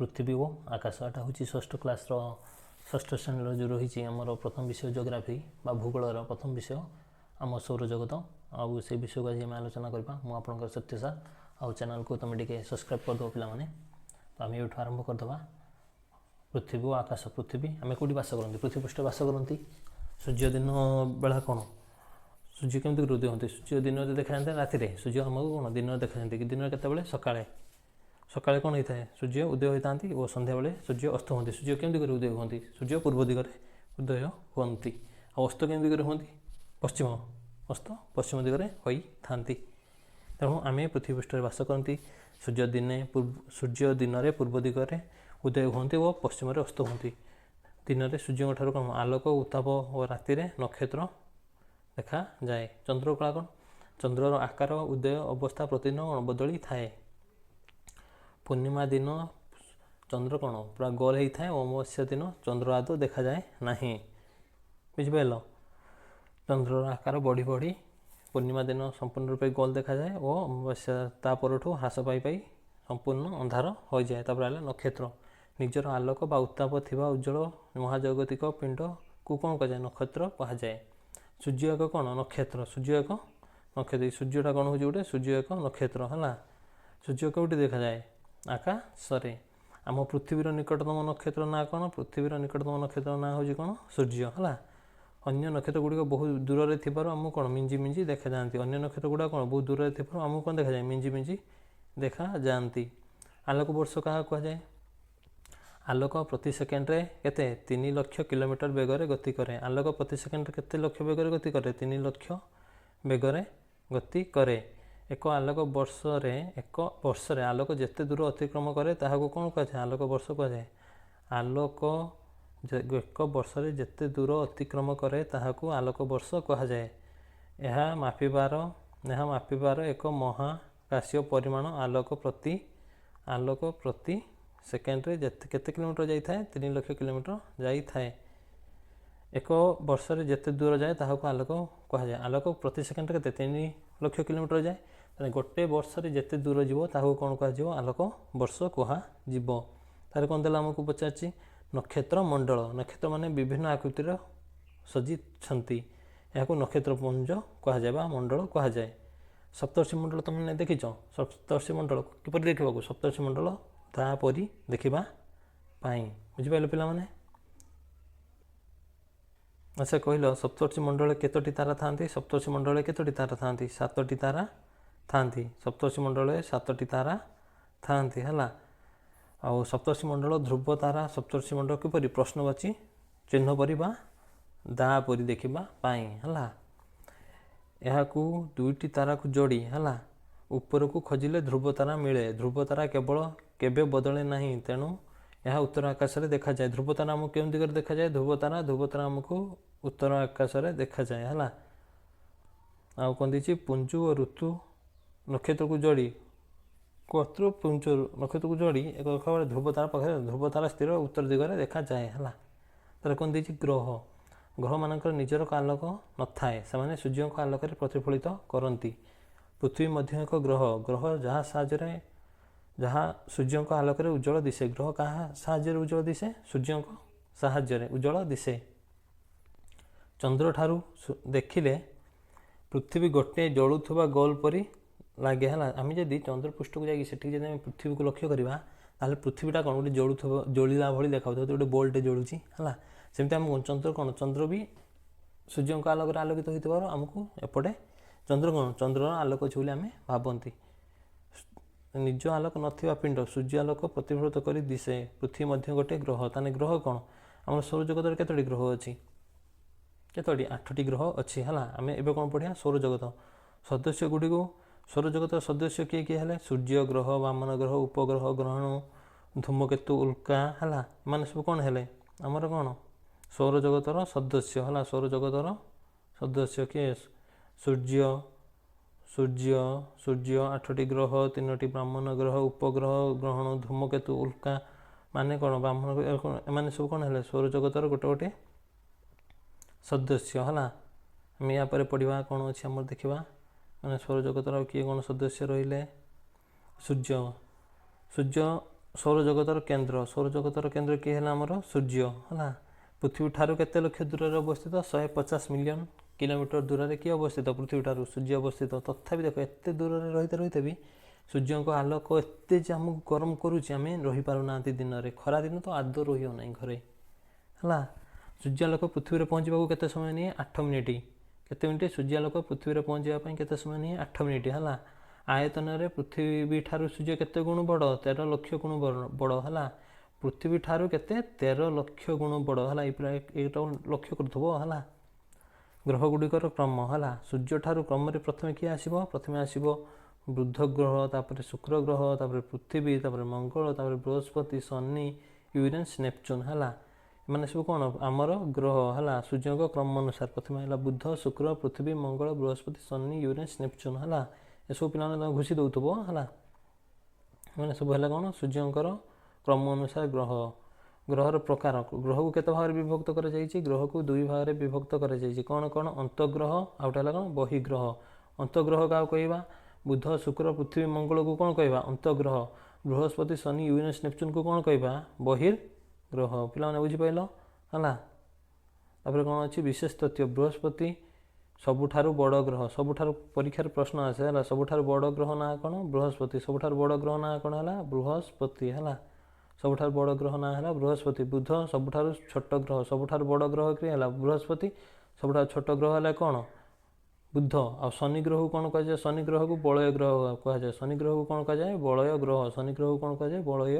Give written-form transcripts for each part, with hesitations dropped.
पृथ्वी और आकाश एटा हूँ षष्ठ क्लास षष्ठ श्रेणी जो रही आमर प्रथम विषय जियोग्राफी बा भूगोलर प्रथम विषय आम सौरजगत आउ से विषय को आज आम आलोचना करवा मु आपंकर सत्य सार आउ चैनल को तुम टे सब्सक्राइब करदेव पे तो आम ये आरंभ करदे पृथ्वी और आकाश पृथ्वी आम कौटी बास करती पृथ्वी पृष्ठ बास करती सूर्य दिन बेला कौन सूर्य केमती उदय होती सूर्य दिन देखा जाते राति सूर्य आमको कौन दिन देखा जाती कि दिन केतबेले सकाळे सकाळे कौन होता है सूर्य उदय होता और संध्या बेले सूर्य अस्त होती सूर्य केमती उदय होती सूर्य पूर्व दिगरे उदय होती और अस्त केमती दिगरे होती पश्चिम अस्त पश्चिम दिगरे होता तेणु आम पृथ्वी पृष्ठ बास करती सूर्य दिन में पूर्व दिगरे उदय होती और पश्चिम अस्त होती दिन में सूर्य ठार कौन आलोक उत्ताप और राति नक्षत्र देखा जाए चंद्र कला कौन चंद्रर आकार उदय अवस्था प्रतिदिन बदली थाए पूर्णिमा दिन चंद्र कौन पूरा गोल होता है अमावस्या दिन चंद्र आदौ देखा जाए ना बुझिपाल चंद्रर आकार बढ़ी बढ़ी पूर्णिमा दिन संपूर्ण रूपे गोल देखा जाए और अमावस्या तापर ह्रास पाई संपूर्ण अंधार हो जाए तापर नक्षत्र निजर आलोक बा उत्ताप थिबा उज्जवल महाजागतिक पिंड को कौन कह जाए नक्षत्र कह जाए सूर्य एक कौन नक्षत्र सूर्य एक नक्षत्र सूर्यटा कौन हो गोटे सूर्य एक नक्षत्र है सूर्य कौटी देखा जाए आकाशरे आम पृथ्वीर निकटतम नक्षत्र ना कौन पृथ्वीर निकटतम नक्षत्र ना हूँ कौन सूर्य है अन्य नक्षत्र गुड़िक बहुत दूर में थी आमको कौन मिंजी मिंजी देखा जाती अन्य नक्षत्र गुड़ा कौन बहुत दूर में थी आमको कौन देखा जाए मिंजी मिंजी देखा जाती आलोक वर्ष क्या कहुए आलोक प्रति सेकेंड्रे केते 3 लाख किलोमीटर बेगर गति करे आलोक प्रति सेकेंड्रे केते लक्ष बेगर गति करे 3 लाख बेगर गति करे एक आलोक वर्ष आलोक जिते दूर अतिक्रम करे ताहाको कौन कहुए आलोक वर्ष कहुए आलोक एक वर्ष जिते दूर अतिक्रम करे ताहाको आलोक वर्ष कहुए यह मापिबार एक महाकाशीय परिमाण आलोक प्रति सेकेंड्रे केते किलोमीटर जाए 3 लाख किलोमीटर जाए एक वर्ष जिते दूर जाए ताहाको आलोक कहुए आलोक प्रति सेकेंड्रे केते 3 लाख किलोमीटर जाए गोटे वर्ष जिते दूर जीव ताहाको कौन कह आलोक वर्ष कह तार कौन देला आमको पचार नक्षत्र नक्षत्र माने विभिन्न आकृतिर सजी यहाँ नक्षत्रपुंज कहुए मंडल कहुए सप्तर्षि मंडल तुमने देखीच सप्तर्षि मंडल किपर देखा सप्तर्षि मंडल तापरी देखा बुझिपाल पे अच्छा कहल सप्तर्षि मंडल केतोटी तारा था सप्तर्षि मंडल केतोटी तारा था 7टी तारा था सप्तर्षि मंडल 7टी तारा था है आउ सप्तर्षि मंडल ध्रुव तारा सप्तर्षि मंडल किपरि प्रश्नवाची चिन्ह परी दापरी देखा है यहाँ दुईटी तारा को जोड़ी है ऊपर को खोजिले ध्रुव तारा मिले ध्रुव तारा केवल केबे बदले नहीं तेणु यह उत्तर आकाश में देखा जाए ध्रुव तारा आमको केउं दिगरे देखा जाए ध्रुव तारा आमको उत्तर आकाश में देखा जाए है आउ कौन दी पुंजु और ऋतु नक्षत्र को जोड़ी कत्र पुंज नक्षत्र को जोड़ी एक ध्रुव तारा पाखे ध्रुव तारा स्थिर उत्तर दिगरे देखा जाए है तार कौन दी ग्रह ग्रह मानकर निजर आलोक न थाए से सूर्य आलोक प्रतिफलित करती पृथ्वी मध्य एक ग्रह जहाँ साहाय्य जहाँ सूर्य आलोक उज्जवल दिशे ग्रह क्या साहाय्य उज्जवल दिशे सूर्य साहाय्य उज्जवल दिशे चंद्र ठारू देखिले पृथ्वी गोटे जलुवा गोल परी लगे है आम जब चंद्र पृष्ठ को जाकि पृथ्वी को लक्ष्य करवा ताल पृथ्वीटा कौन गोटे जलिला भाई देखा गोटे बल्टे जलुची है सेमती आम चंद्र कौन चंद्र भी सूर्य आलोक आलोकित होती आमको एपटे चंद्र कौन चंद्र आलोक छुले आम भावती निज आलोक नथिबा पिंड सूर्य आलोक प्रतिफलित कर दिशे पृथ्वी मध्य गोटे ग्रह ताने ग्रह कौन आम सौरजगत केतोटी ग्रह अच्छी केतोटी 8टी ग्रह अच्छी है आम एवं कौन पढ़िया सौरजगत सदस्य गुड़िक सौरजगत सदस्य किए किए है सूर्य ग्रह वामन ग्रह उपग्रह ग्रहण धूमकेतु उल्का है माने सब कौन है आमर कौन सौरजगतर सदस्य है सौरजगतर सदस्य किए सूर्य सूर्य सूर्य 8टी ग्रह 3टी ब्राह्मण ग्रह उपग्रह ग्रहण धूमकेतु उल्का माने कौन ब्राह्मण एम सब कौन है सौरजगतर गोटे गोटे सदस्य है आम या पढ़ा कौन अच्छी आम देखा मैंने सौरजगतर किए कौन सदस्य रही सूर्य सूर्य ସୌରଜଗତର କେନ୍ଦ୍ର। ସୌରଜଗତର କେନ୍ଦ୍ର କିଏ ହେଲା ଆମର ସୂର୍ଯ୍ୟ ହେଲା। ପୃଥିବୀ ଠାରୁ କେତେ ଲକ୍ଷ ଦୂରରେ ଅବସ୍ଥିତ? 150 ମିଲିୟନ କିଲୋମିଟର ଦୂରରେ କିଏ ଅବସ୍ଥିତ? ପୃଥିବୀ ଠାରୁ ସୂର୍ଯ୍ୟ ଅବସ୍ଥିତ। ତଥାପି ଦେଖ ଏତେ ଦୂରରେ ରହିତେ ବି ସୂର୍ଯ୍ୟଙ୍କ ଆଲୋକ ଏତେ ଯେ ଆମକୁ ଗରମ କରୁଛି, ଆମେ ରହିପାରୁନାହାନ୍ତି ଦିନରେ। ଖରାଦିନ ତ ଆଦୌ ରହିବ ନାହିଁ ଘରେ ହେଲା। ସୂର୍ଯ୍ୟାଲୋକ ପୃଥିବୀରେ ପହଞ୍ଚିବାକୁ କେତେ ସମୟ ନିଏ? 8 ମିନିଟ୍। କେତେ ମିନିଟ୍? ସୂର୍ଯ୍ୟାଲୋକ ପୃଥିବୀରେ ପହଞ୍ଚିବା ପାଇଁ କେତେ ସମୟ ନିଏ? 8 ମିନିଟ୍ ହେଲା। ଆୟତନରେ ପୃଥିବୀ ଠାରୁ ସୂର୍ଯ୍ୟ କେତେ ଗୁଣ ବଡ଼? 13 ଲକ୍ଷ ଗୁଣ ବଡ଼ ହେଲା। ପୃଥିବୀ ଠାରୁ କେତେ? 13 ଲକ୍ଷ ଗୁଣ ବଡ଼ ହେଲା। ଏଇଟା ଲକ୍ଷ୍ୟ କରୁଥିବ ହେଲା। ଗ୍ରହ ଗୁଡ଼ିକର କ୍ରମ ହେଲା। ସୂର୍ଯ୍ୟ ଠାରୁ କ୍ରମରେ ପ୍ରଥମେ କିଏ ଆସିବ? ପ୍ରଥମେ ଆସିବ ବୁଧ ଗ୍ରହ, ତାପରେ ଶୁକ୍ର ଗ୍ରହ, ତାପରେ ପୃଥିବୀ, ତାପରେ ମଙ୍ଗଳ, ତାପରେ ବୃହସ୍ପତି, ଶନି, ୟୁରେନସ୍, ନେପଚୁନ୍ ହେଲା। ଏମାନେ ସବୁ କ'ଣ? ଆମର ଗ୍ରହ ହେଲା। ସୂର୍ଯ୍ୟଙ୍କ କ୍ରମ ଅନୁସାରେ ପ୍ରଥମେ ହେଲା ବୁଧ, ଶୁକ୍ର, ପୃଥିବୀ, ମଙ୍ଗଳ, ବୃହସ୍ପତି, ଶନି, ୟୁରେନସ୍, ନେପଚୁନ୍ ହେଲା। ଏସବୁ ପିଲାମାନେ ତମେ ଘୁଷି ଦେଉଥିବ ହେଲା। ଏମାନେ ସବୁ ହେଲା କ'ଣ? ସୂର୍ଯ୍ୟଙ୍କର କ୍ରମ ଅନୁସାରେ ଗ୍ରହ। ଗ୍ରହର ପ୍ରକାର। ଗ୍ରହକୁ କେତେ ଭାଗରେ ବିଭକ୍ତ କରାଯାଇଛି? ଗ୍ରହକୁ 2 ଭାଗରେ ବିଭକ୍ତ କରାଯାଇଛି। କ'ଣ କ'ଣ? ଅନ୍ତଃଗ୍ରହ, ଆଉ ଗୋଟେ ହେଲା କ'ଣ? ବହିଗ୍ରହ। ଅନ୍ତଃଗ୍ରହ କାହାକୁ କହିବା? ବୁଧ, ଶୁକ୍ର, ପୃଥିବୀ, ମଙ୍ଗଳକୁ କ'ଣ କହିବା? ଅନ୍ତଃଗ୍ରହ। ବୃହସ୍ପତି, ଶନି, ୟୁରେନସ୍, ନେପଚୁନ୍କୁ କ'ଣ କହିବା? ବହିର୍ଗ୍ରହ। ପିଲାମାନେ ବୁଝିପାରିଲ ହେଲା। ତାପରେ କ'ଣ ଅଛି? ବିଶେଷ ତଥ୍ୟ। ବୃହସ୍ପତି ସବୁଠାରୁ ବଡ଼ ଗ୍ରହ। ସବୁଠାରୁ ପରୀକ୍ଷାରେ ପ୍ରଶ୍ନ ଆସେ ହେଲା। ସବୁଠାରୁ ବଡ଼ ଗ୍ରହ ନାଁ କ'ଣ? ବୃହସ୍ପତି। ସବୁଠାରୁ ବଡ଼ ଗ୍ରହ ନାଁ କ'ଣ ହେଲା? ବୃହସ୍ପତି ହେଲା। ସବୁଠାରୁ ବଡ଼ ଗ୍ରହ ନାଁ ହେଲା ବୃହସ୍ପତି। ବୁଧ ସବୁଠାରୁ ଛୋଟ ଗ୍ରହ। ସବୁଠାରୁ ବଡ଼ ଗ୍ରହ କିଏ ହେଲା? ବୃହସ୍ପତି। ସବୁଠାରୁ ଛୋଟ ଗ୍ରହ ହେଲା କ'ଣ? ବୁଧ। ଆଉ ଶନି ଗ୍ରହକୁ କ'ଣ କୁହାଯାଏ? ଶନି ଗ୍ରହକୁ ବଳୟ ଗ୍ରହ କୁହାଯାଏ। ଶନି ଗ୍ରହକୁ କ'ଣ କୁହାଯାଏ? ବଳୟ ଗ୍ରହ। ଶନି ଗ୍ରହକୁ କ'ଣ କୁହାଯାଏ? ବଳୟ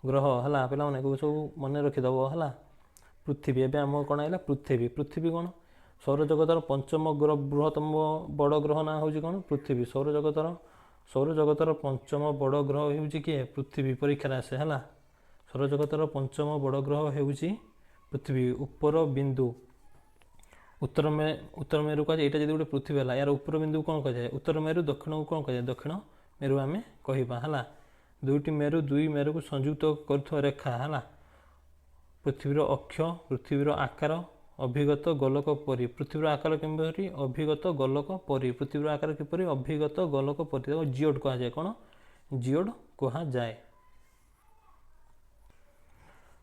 ଗ୍ରହ ହେଲା। ପିଲାମାନେ ସବୁ ମନେ ରଖିଦେବ ହେଲା। ପୃଥିବୀ। ଏବେ ଆମର କ'ଣ ହେଲା? ପୃଥିବୀ। ପୃଥିବୀ କ'ଣ? ସୌରଜଗତର ପଞ୍ଚମ ବୃହତ୍ତମ ବଡ଼ ଗ୍ରହ ନାଁ ହେଉଛି କ'ଣ? ପୃଥିବୀ। ସୌରଜଗତର ପଞ୍ଚମ ବଡ଼ ଗ୍ରହ ହେଉଛି କିଏ? ପୃଥିବୀ। ପରୀକ୍ଷାରେ ଆସେ ହେଲା। ସୌରଜଗତର ପଞ୍ଚମ ବଡ଼ ଗ୍ରହ ହେଉଛି ପୃଥିବୀ। ଉପର ବିନ୍ଦୁ। ଉତ୍ତର ମେରୁ କୁହାଯାଏ। ଏଇଟା ଯଦି ଗୋଟେ ପୃଥିବୀ ହେଲା, ୟାର ଉପର ବିନ୍ଦୁକୁ କ'ଣ କୁହାଯାଏ? ଉତ୍ତର ମେରୁ। ଦକ୍ଷିଣକୁ କ'ଣ କୁହାଯାଏ? ଦକ୍ଷିଣ ମେରୁ ଆମେ କହିବା ହେଲା। 2ଟି ମେରୁ, 2 ମେରୁକୁ ସଂଯୁକ୍ତ କରୁଥିବା ରେଖା ହେଲା। ପୃଥିବୀର ଅକ୍ଷ, ପୃଥିବୀର ଆକାର, ଅଭିଗତ ଗୋଲକ ପରି। ପୃଥିବୀର ଆକାର କିପରି? ଅଭିଗତ ଗୋଲକ ପରି। ପୃଥିବୀର ଆକାର କିପରି? ଅଭିଗତ ଗୋଲକ ପରି। ତାକୁ ଜିଓଡ୍ କୁହାଯାଏ। କ'ଣ? ଜିଓଡ୍ କୁହାଯାଏ।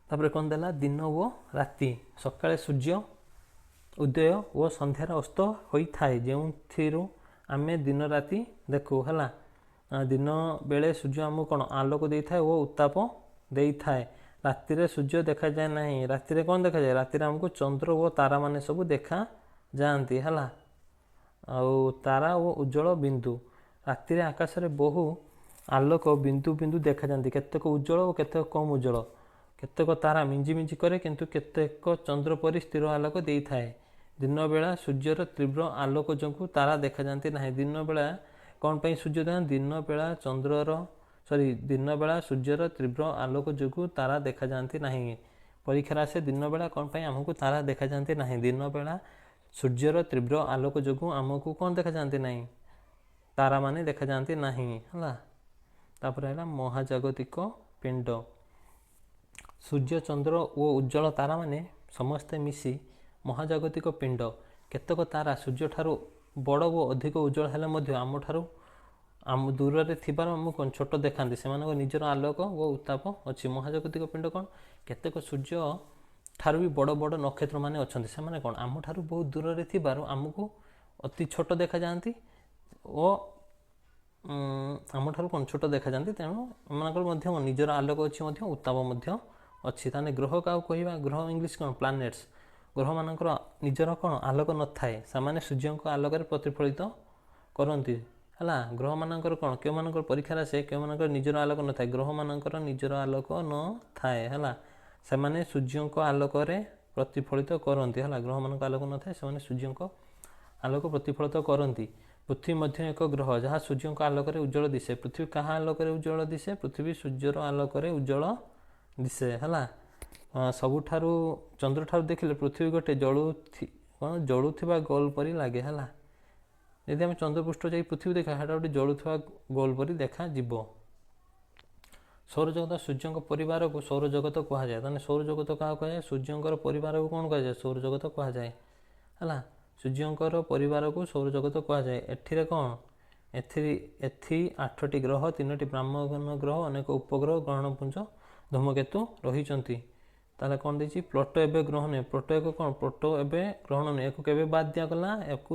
ତାପରେ କ'ଣ ଦେଲା? ଦିନ ଓ ରାତି। ସକାଳେ ସୂର୍ଯ୍ୟ ଉଦୟ ଓ ସନ୍ଧ୍ୟାରେ ଅସ୍ତ ହୋଇଥାଏ, ଯେଉଁଥିରୁ ଆମେ ଦିନ ରାତି ଦେଖୁ ହେଲା। ଦିନ ବେଳେ ସୂର୍ଯ୍ୟ ଆମକୁ କ'ଣ? ଆଲୋକ ଦେଇଥାଏ ଓ ଉତ୍ତାପ ଦେଇଥାଏ। ରାତିରେ ସୂର୍ଯ୍ୟ ଦେଖାଯାଏ ନାହିଁ। ରାତିରେ କ'ଣ ଦେଖାଯାଏ? ରାତିରେ ଆମକୁ ଚନ୍ଦ୍ର ଓ ତାରାମାନେ ସବୁ ଦେଖାଯାଆନ୍ତି ହେଲା। ଆଉ ତାରା ଓ ଉଜ୍ଜଳ ବିନ୍ଦୁ। ରାତିରେ ଆକାଶରେ ବହୁ ଆଲୋକ ବିନ୍ଦୁ ବିନ୍ଦୁ ଦେଖାଯାଆନ୍ତି। କେତେକ ଉଜ୍ଜଳ ଓ କେତେକ କମ୍ ଉଜ୍ଜଳ। କେତେକ ତାରା ମିଞ୍ଜି ମିଞ୍ଜି କରେ, କିନ୍ତୁ କେତେକ ଚନ୍ଦ୍ର ପରି ସ୍ଥିର ଆଲୋକ ଦେଇଥାଏ। ଦିନବେଳା ସୂର୍ଯ୍ୟର ତୀବ୍ର ଆଲୋକ ଯୋଗୁଁ ତାରା ଦେଖାଯାଆନ୍ତି ନାହିଁ। ଦିନବେଳା କ'ଣ ପାଇଁ ସୂର୍ଯ୍ୟ ଦେଖାଯାଆନ୍ତି? ଦିନବେଳା ସୂର୍ଯ୍ୟର ତୀବ୍ର ଆଲୋକ ଯୋଗୁଁ ତାରା ଦେଖାଯାଆନ୍ତି ନାହିଁ। ପରୀକ୍ଷାରେ ଆସେ ଦିନବେଳା କ'ଣ ପାଇଁ ଆମକୁ ତାରା ଦେଖାଯାଆନ୍ତି ନାହିଁ? ଦିନବେଳା ସୂର୍ଯ୍ୟର ତୀବ୍ର ଆଲୋକ ଯୋଗୁଁ ଆମକୁ କ'ଣ ଦେଖାଯାଆନ୍ତି ନାହିଁ? ତାରାମାନେ ଦେଖାଯାଆନ୍ତି ନାହିଁ ହେଲା। ତାପରେ ହେଲା ମହାଜାଗତିକ ପିଣ୍ଡ। ସୂର୍ଯ୍ୟ, ଚନ୍ଦ୍ର ଓ ଉଜ୍ଜଳ ତାରାମାନେ ସମସ୍ତେ ମିଶି ମହାଜାଗତିକ ପିଣ୍ଡ। କେତେକ ତାରା ସୂର୍ଯ୍ୟଠାରୁ ବଡ଼ ଓ ଅଧିକ ଉଜ୍ଜଳ ହେଲେ ମଧ୍ୟ ଆମ ଦୂରରେ ଥିବାର ଆମକୁ ଛୋଟ ଦେଖାନ୍ତି। ସେମାନଙ୍କ ନିଜର ଆଲୋକ ଓ ଉତ୍ତାପ ଅଛି। ମହାଜାଗତିକ ପିଣ୍ଡ କ'ଣ? କେତେକ ସୂର୍ଯ୍ୟ ଠାରୁ ବି ବଡ଼ ବଡ଼ ନକ୍ଷତ୍ରମାନେ ଅଛନ୍ତି। ସେମାନେ କ'ଣ? ଆମଠାରୁ ବହୁତ ଦୂରରେ ଥିବାରୁ ଆମକୁ ଅତି ଛୋଟ ଦେଖାଯାଆନ୍ତି ଓ ଆମଠାରୁ କ'ଣ? ଛୋଟ ଦେଖାଯାଆନ୍ତି। ତେଣୁ ଏମାନଙ୍କର ମଧ୍ୟ ନିଜର ଆଲୋକ ଅଛି, ମଧ୍ୟ ଉତ୍ତାପ ମଧ୍ୟ ଅଛି। ତାହେଲେ ଗ୍ରହ କାହାକୁ କହିବା? ଗ୍ରହ ଇଂଲିଶ କ'ଣ? ପ୍ଲାନେଟ୍ସ। ଗ୍ରହମାନଙ୍କର ନିଜର କ'ଣ? ଆଲୋକ ନଥାଏ। ସେମାନେ ସୂର୍ଯ୍ୟଙ୍କ ଆଲୋକରେ ପ୍ରତିଫଳିତ କରନ୍ତି ହେଲା। ଗ୍ରହମାନଙ୍କର କ'ଣ? କେଉଁମାନଙ୍କର ପରୀକ୍ଷାରେ ଆସେ କେଉଁମାନଙ୍କର ନିଜର ଆଲୋକ ନଥାଏ? ଗ୍ରହମାନଙ୍କର ନିଜର ଆଲୋକ ନଥାଏ ହେଲା। ସେମାନେ ସୂର୍ଯ୍ୟଙ୍କ ଆଲୋକରେ ପ୍ରତିଫଳିତ କରନ୍ତି ହେଲା। ଗ୍ରହମାନଙ୍କ ଆଲୋକ ନଥାଏ, ସେମାନେ ସୂର୍ଯ୍ୟଙ୍କ ଆଲୋକ ପ୍ରତିଫଳିତ କରନ୍ତି। ପୃଥିବୀ ମଧ୍ୟ ଏକ ଗ୍ରହ, ଯାହା ସୂର୍ଯ୍ୟଙ୍କ ଆଲୋକରେ ଉଜ୍ଜଳ ଦିଶେ। ପୃଥିବୀ କାହା ଆଲୋକରେ ଉଜ୍ଜଳ ଦିଶେ? ପୃଥିବୀ ସୂର୍ଯ୍ୟର ଆଲୋକରେ ଉଜ୍ଜଳ ଦିଶେ ହେଲା। ସବୁଠାରୁ ଚନ୍ଦ୍ରଠାରୁ ଦେଖିଲେ ପୃଥିବୀ ଗୋଟେ ଜଳୁଥିବା ଗୋଲ ପରି ଲାଗେ ହେଲା। ଯଦି ଆମେ ଚନ୍ଦ୍ରପୃଷ୍ଠ ଯାଇ ପୃଥିବୀ ଦେଖା, ସେଇଟା ଗୋଟେ ଜଳୁଥିବା ଗୋଲ ପରି ଦେଖାଯିବ। ସୌରଜଗତ। ସୂର୍ଯ୍ୟଙ୍କ ପରିବାରକୁ ସୌରଜଗତ କୁହାଯାଏ। ତାହେଲେ ସୌରଜଗତ କାହାକୁ କୁହାଯାଏ? ସୂର୍ଯ୍ୟଙ୍କର ପରିବାରକୁ କ'ଣ କୁହାଯାଏ? ସୌରଜଗତ କୁହାଯାଏ ହେଲା। ସୂର୍ଯ୍ୟଙ୍କର ପରିବାରକୁ ସୌରଜଗତ କୁହାଯାଏ। ଏଠିରେ କ'ଣ? ଏଥି 8ଟି ଗ୍ରହ, 3ଟି ବ୍ରାହ୍ମଣ ଗ୍ରହ, ଅନେକ ଉପଗ୍ରହ, ଗ୍ରହଣପୁଞ୍ଜ, ଧୂମକେତୁ ରହିଛନ୍ତି। ତାହେଲେ କ'ଣ ଦେଇଛି? ପ୍ଲୁଟୋ ଏବେ ଗ୍ରହ ନୁହେଁ। ପ୍ଲୁଟୋ ଏକ କ'ଣ? ପ୍ଲୁଟୋ ଏବେ ଗ୍ରହଣ ନୁହେଁ। ଏହାକୁ କେବେ ବାଦ୍ ଦିଆଗଲା? ଏହାକୁ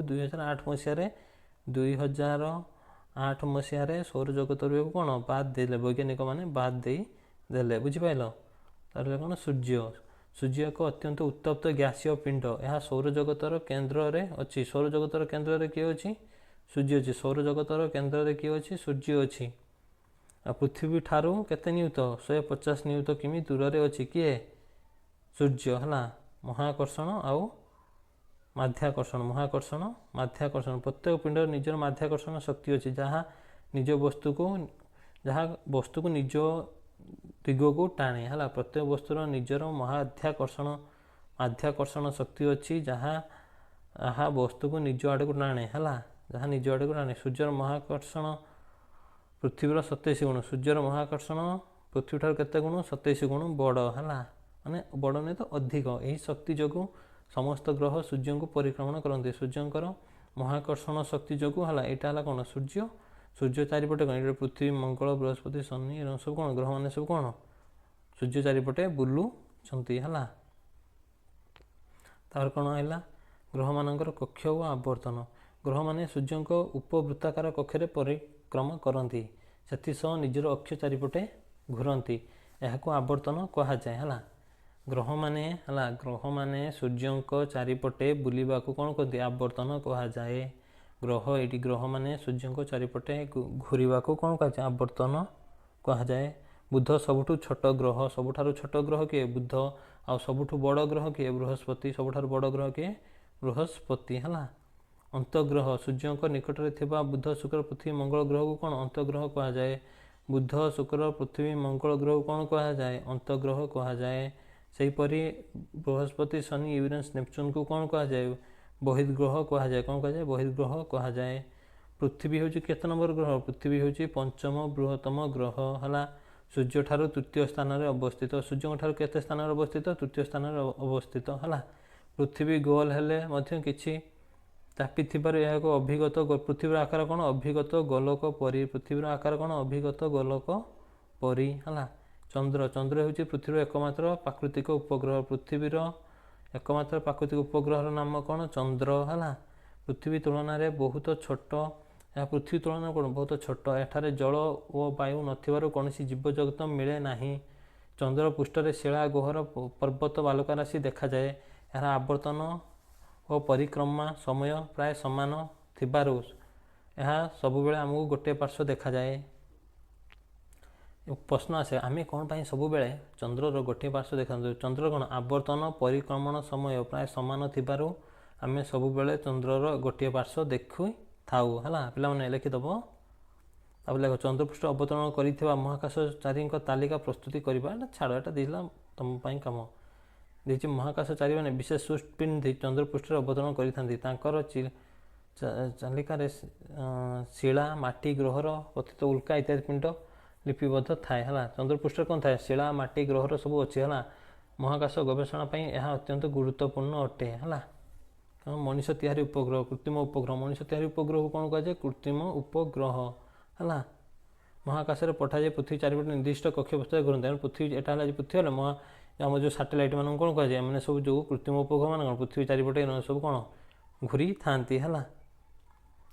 2008 ମସିହାରେ ସୌରଜଗତରୁ ଏହାକୁ କ'ଣ ବାଦ୍ ଦେଲେ? ବୈଜ୍ଞାନିକମାନେ ବାଦ୍ ଦେଇଦେଲେ। ବୁଝିପାରିଲ? ତାହେଲେ କ'ଣ? ସୂର୍ଯ୍ୟ ଏକ ଅତ୍ୟନ୍ତ ଉତ୍ତପ୍ତ ଗ୍ୟାସୀୟ ପିଣ୍ଡ। ଏହା ସୌରଜଗତର କେନ୍ଦ୍ରରେ ଅଛି। ସୌରଜଗତର କେନ୍ଦ୍ରରେ କିଏ ଅଛି? ସୂର୍ଯ୍ୟ ଅଛି। ସୌରଜଗତର କେନ୍ଦ୍ରରେ କିଏ ଅଛି? ସୂର୍ଯ୍ୟ ଅଛି। ଆଉ ପୃଥିବୀ ଠାରୁ କେତେ ନିୟୁତ? 150 ନିୟୁତ କିମି ଦୂରରେ ଅଛି। କିଏ? ସୂର୍ଯ୍ୟ। ହେଲା, ମହାକର୍ଷଣ ଆଉ ମାଧ୍ୟାକର୍ଷଣ। ପ୍ରତ୍ୟେକ ପିଣ୍ଡର ନିଜର ମାଧ୍ୟାକର୍ଷଣ ଶକ୍ତି ଅଛି, ଯାହା ବସ୍ତୁକୁ ନିଜ ଦିଗକୁ ଟାଣେ। ହେଲା, ପ୍ରତ୍ୟେକ ବସ୍ତୁର ନିଜର ମାଧ୍ୟାକର୍ଷଣ ଶକ୍ତି ଅଛି, ଯାହା ବସ୍ତୁକୁ ନିଜ ଆଡ଼କୁ ଟାଣେ। ହେଲା, ସୂର୍ଯ୍ୟର ମହାକର୍ଷଣ ପୃଥିବୀର 27 ଗୁଣ। ସୂର୍ଯ୍ୟର ମହାକର୍ଷଣ ପୃଥିବୀ ଠାରୁ କେତେ ଗୁଣ? 27 ଗୁଣ ବଡ଼। ହେଲା, ମାନେ ବଡ଼ ନୁହେଁ ତ ଅଧିକ। ଏହି ଶକ୍ତି ଯୋଗୁଁ ସମସ୍ତ ଗ୍ରହ ସୂର୍ଯ୍ୟଙ୍କୁ ପରିକ୍ରମଣ କରନ୍ତି। ସୂର୍ଯ୍ୟଙ୍କର ମହାକର୍ଷଣ ଶକ୍ତି ଯୋଗୁଁ, ହେଲା, ଏଇଟା ହେଲା କ'ଣ? ସୂର୍ଯ୍ୟ ଚାରିପଟେ କ'ଣ? ଏଇଟା ପୃଥିବୀ, ମଙ୍ଗଳ, ବୃହସ୍ପତି, ଶନି, ଏରଣ ସବୁ କ'ଣ? ଗ୍ରହମାନେ ସବୁ କ'ଣ? ସୂର୍ଯ୍ୟ ଚାରିପଟେ ବୁଲୁଛନ୍ତି। ହେଲା, ତାପରେ କ'ଣ ହେଲା? ଗ୍ରହମାନଙ୍କର କକ୍ଷ ଓ ଆବର୍ତ୍ତନ। ଗ୍ରହମାନେ ସୂର୍ଯ୍ୟଙ୍କ ଉପବୃତ୍ତାକାର କକ୍ଷରେ ପରିକ୍ରମା କରନ୍ତି, ସେଥିସହ ନିଜର ଅକ୍ଷ ଚାରିପଟେ ଘୂରନ୍ତି। ଏହାକୁ ଆବର୍ତ୍ତନ କୁହାଯାଏ। ହେଲା, ଗ୍ରହମାନେ ସୂର୍ଯ୍ୟଙ୍କ ଚାରିପଟେ ବୁଲିବାକୁ କ'ଣ କରନ୍ତି? ଆବର୍ତ୍ତନ କୁହାଯାଏ। ଗ୍ରହମାନେ ସୂର୍ଯ୍ୟଙ୍କ ଚାରିପଟେ ଘୂରିବାକୁ କ'ଣ କୁହାଯାଏ? ଆବର୍ତ୍ତନ କୁହାଯାଏ। ବୁଧ ସବୁଠୁ ଛୋଟ ଗ୍ରହ। ସବୁଠାରୁ ଛୋଟ ଗ୍ରହ କିଏ? ବୁଧ। ଆଉ ସବୁଠୁ ବଡ଼ ଗ୍ରହ କିଏ? ବୃହସ୍ପତି। ସବୁଠାରୁ ବଡ଼ ଗ୍ରହ କିଏ? ବୃହସ୍ପତି। ହେଲା, ଅନ୍ତଃଗ୍ରହ। ସୂର୍ଯ୍ୟଙ୍କ ନିକଟରେ ଥିବା ବୁଧ, ଶୁକ୍ର, ପୃଥିବୀ, ମଙ୍ଗଳ ଗ୍ରହକୁ କ'ଣ? ଅନ୍ତଃଗ୍ରହ କୁହାଯାଏ। ବୁଧ, ଶୁକ୍ର, ପୃଥିବୀ, ମଙ୍ଗଳ ଗ୍ରହକୁ କ'ଣ କୁହାଯାଏ? ଅନ୍ତଃଗ୍ରହ କୁହାଯାଏ। ସେହିପରି ବୃହସ୍ପତି, ଶନି, ୟୁରେନସ୍, ନେପଚୁନକୁ କ'ଣ କୁହାଯାଏ? ବହିର୍ଗ୍ରହ କୁହାଯାଏ। କ'ଣ କୁହାଯାଏ? ବହିର୍ଗ୍ରହ କୁହାଯାଏ। ପୃଥିବୀ ହେଉଛି କେତେ ନମ୍ବର ଗ୍ରହ? ପୃଥିବୀ ହେଉଛି 5ମ ବୃହତ୍ତମ ଗ୍ରହ। ହେଲା, ସୂର୍ଯ୍ୟଠାରୁ ତୃତୀୟ ସ୍ଥାନରେ ଅବସ୍ଥିତ। ସୂର୍ଯ୍ୟଙ୍କ ଠାରୁ କେତେ ସ୍ଥାନରେ ଅବସ୍ଥିତ? ତୃତୀୟ ସ୍ଥାନରେ ଅବସ୍ଥିତ। ହେଲା, ପୃଥିବୀ ଗୋଲ ହେଲେ ମଧ୍ୟ କିଛି ଚାପିଥିବାରୁ ଏହାକୁ ଅଭିଗତ। ପୃଥିବୀର ଆକାର କ'ଣ? ଅଭିଗତ ଗୋଲକ ପରି। ପୃଥିବୀର ଆକାର କ'ଣ? ଅଭିଗତ ଗୋଲକ ପରି। ହେଲା, ଚନ୍ଦ୍ର ହେଉଛି ପୃଥିବୀର ଏକମାତ୍ର ପ୍ରାକୃତିକ ଉପଗ୍ରହ। ପୃଥିବୀର ଏକମାତ୍ର ପ୍ରାକୃତିକ ଉପଗ୍ରହର ନାମ କ'ଣ? ଚନ୍ଦ୍ର। ହେଲା, ପୃଥିବୀ ତୁଳନାରେ ବହୁତ ଛୋଟ। ଏଠାରେ ଜଳ ଓ ବାୟୁ ନଥିବାରୁ କୌଣସି ଜୀବଜଗତ ମିଳେ ନାହିଁ। ଚନ୍ଦ୍ର ପୃଷ୍ଠରେ ଶିଳା, ଗହ୍ୱର, ପର୍ବତ, ବାଲୁକା ରାଶି ଦେଖାଯାଏ। ଏହାର ଆବର୍ତ୍ତନ ଓ ପରିକ୍ରମା ସମୟ ପ୍ରାୟ ସମାନ ଥିବାରୁ ଏହା ସବୁବେଳେ ଆମକୁ ଗୋଟିଏ ପାର୍ଶ୍ୱ ଦେଖାଯାଏ। ପ୍ରଶ୍ନ ଆସେ, ଆମେ କ'ଣ ପାଇଁ ସବୁବେଳେ ଚନ୍ଦ୍ରର ଗୋଟିଏ ପାର୍ଶ୍ୱ ଦେଖାନ୍ତୁ? ଚନ୍ଦ୍ର କ'ଣ? ଆବର୍ତ୍ତନ ପରିକ୍ରମଣ ସମୟ ପ୍ରାୟ ସମାନ ଥିବାରୁ ଆମେ ସବୁବେଳେ ଚନ୍ଦ୍ରର ଗୋଟିଏ ପାର୍ଶ୍ୱ ଦେଖିଥାଉ। ହେଲା, ପିଲାମାନେ ଲେଖିଦେବ। ତାପରେ ଲେଖ, ଚନ୍ଦ୍ରପୃଷ୍ଠ ଅବତରଣ କରିଥିବା ମହାକାଶଚାରୀଙ୍କ ତାଲିକା ପ୍ରସ୍ତୁତି କରିବା। ଏଇଟା ଛାଡ଼, ଏଇଟା ଦେଇଥିଲା ତୁମ ପାଇଁ କାମ ଦେଇଛି। ମହାକାଶଚାରୀମାନେ ବିଶେଷ ସୁଟ୍ ପିନ୍ଧି ଚନ୍ଦ୍ରପୃଷ୍ଠରେ ଅବତରଣ କରିଥାନ୍ତି। ତାଙ୍କର ଚାଲିକାରେ ଶିଳା, ମାଟି, ଗ୍ରହର ପତିତ ଉଲ୍କା ଇତ୍ୟାଦି ପିଣ୍ଡ ଲିପିବଦ୍ଧ ଥାଏ। ହେଲା, ଚନ୍ଦ୍ରପୃଷ୍ଠରେ କ'ଣ ଥାଏ? ଶିଳା, ମାଟି, ଗ୍ରହର ସବୁ ଅଛି। ହେଲା, ମହାକାଶ ଗବେଷଣା ପାଇଁ ଏହା ଅତ୍ୟନ୍ତ ଗୁରୁତ୍ୱପୂର୍ଣ୍ଣ ଅଟେ। ହେଲା, ମଣିଷ ତିଆରି ଉପଗ୍ରହ, କୃତ୍ରିମ ଉପଗ୍ରହ। ମଣିଷ ତିଆରି ଉପଗ୍ରହକୁ କ'ଣ କୁହାଯାଏ? କୃତ୍ରିମ ଉପଗ୍ରହ। ହେଲା, ମହାକାଶରେ ପଠାଯାଇ ପୃଥିବୀ ଚାରିପଟେ ନିର୍ଦ୍ଦିଷ୍ଟ କକ୍ଷପଥରେ ଘୁରନ୍ତି। ପୃଥିବୀ, ଏଟା ହେଲା ପୃଥିବୀ। ହେଲେ ଆମର ଯେଉଁ ସାଟେଲାଇଟ୍ ମାନଙ୍କୁ କ'ଣ କୁହାଯାଏ? ଏମାନେ ସବୁ ଯେଉଁ କୃତ୍ରିମ ଉପଗ୍ରହ ମାନେ କ'ଣ? ପୃଥିବୀ ଚାରିପଟେ ସବୁ କ'ଣ ଘୁରିଥାନ୍ତି। ହେଲା,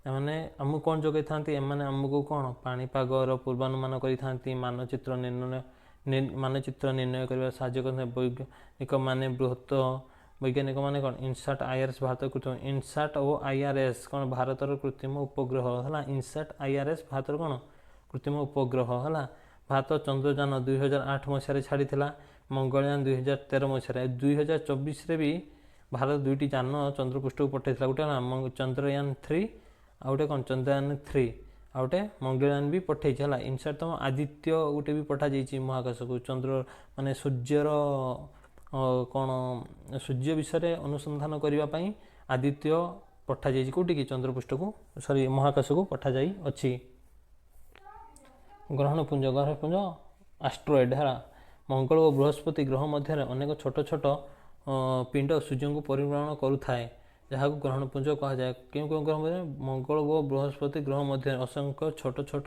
ଏମାନେ ଆମକୁ କ'ଣ ଯୋଗାଇଥାନ୍ତି? ଏମାନେ ଆମକୁ କ'ଣ? ପାଣିପାଗର ପୂର୍ବାନୁମାନ କରିଥାନ୍ତି। ମାନଚିତ୍ର ନିର୍ଣ୍ଣୟ କରିବାରେ ସାହାଯ୍ୟ କରିଥାନ୍ତି। ବୈଜ୍ଞାନିକମାନେ କ'ଣ? ଇନସାଟ୍, IRS ଭାରତର କୃତ୍ରିମ। ଇନସାଟ୍ ଓ IRS କ'ଣ? ଭାରତର କୃତ୍ରିମ ଉପଗ୍ରହ। ହେଲା, ଇନସାଟ୍, IRS ଭାରତର କ'ଣ? କୃତ୍ରିମ ଉପଗ୍ରହ। ହେଲା, ଭାରତ ଚନ୍ଦ୍ରଯାନ 2008 ମସିହାରେ ଛାଡ଼ିଥିଲା। ମଙ୍ଗଳଯାନ 2013 ମସିହାରେ। 2024ରେ ବି ଭାରତ 2ଟି ଯାନ ଚନ୍ଦ୍ରପୃଷ୍ଠକୁ ପଠାଇଥିଲା। ଗୋଟେ ହେଲା ଚନ୍ଦ୍ରୟାନ 3, ଆଉ ଗୋଟେ କ'ଣ? ଚନ୍ଦ୍ରୟାନ 3, ଆଉ ଗୋଟେ ମଙ୍ଗଳଯାନ ବି ପଠାଇଛି। ହେଲା, ଇନସାଟ୍ ତମ ଆଦିତ୍ୟ ଗୋଟେ ବି ପଠାଯାଇଛି ମହାକାଶକୁ। ମାନେ ସୂର୍ଯ୍ୟ ବିଷୟରେ ଅନୁସନ୍ଧାନ କରିବା ପାଇଁ ଆଦିତ୍ୟ ପଠାଯାଇଛି। କେଉଁଠିକି? ଚନ୍ଦ୍ରପୃଷ୍ଠକୁ, ମହାକାଶକୁ ପଠାଯାଇଅଛି। ଗ୍ରହଣପୁଞ୍ଜ ଆଷ୍ଟ୍ରଏଡ୍। ହେଲା, ମଙ୍ଗଳ ଓ ବୃହସ୍ପତି ଗ୍ରହ ମଧ୍ୟରେ ଅନେକ ଛୋଟ ଛୋଟ ପିଣ୍ଡ ସୂର୍ଯ୍ୟଙ୍କୁ ପରିଭ୍ରମଣ କରୁଥାଏ। ଯାହାକୁ ଗ୍ରହଣପୁଞ୍ଜ କୁହାଯାଏ। କେଉଁ କେଉଁ ଗ୍ରହ ମଧ୍ୟରେ? ମଙ୍ଗଳ ଓ ବୃହସ୍ପତି ଗ୍ରହ ମଧ୍ୟରେ ଅସଂଖ୍ୟ ଛୋଟ ଛୋଟ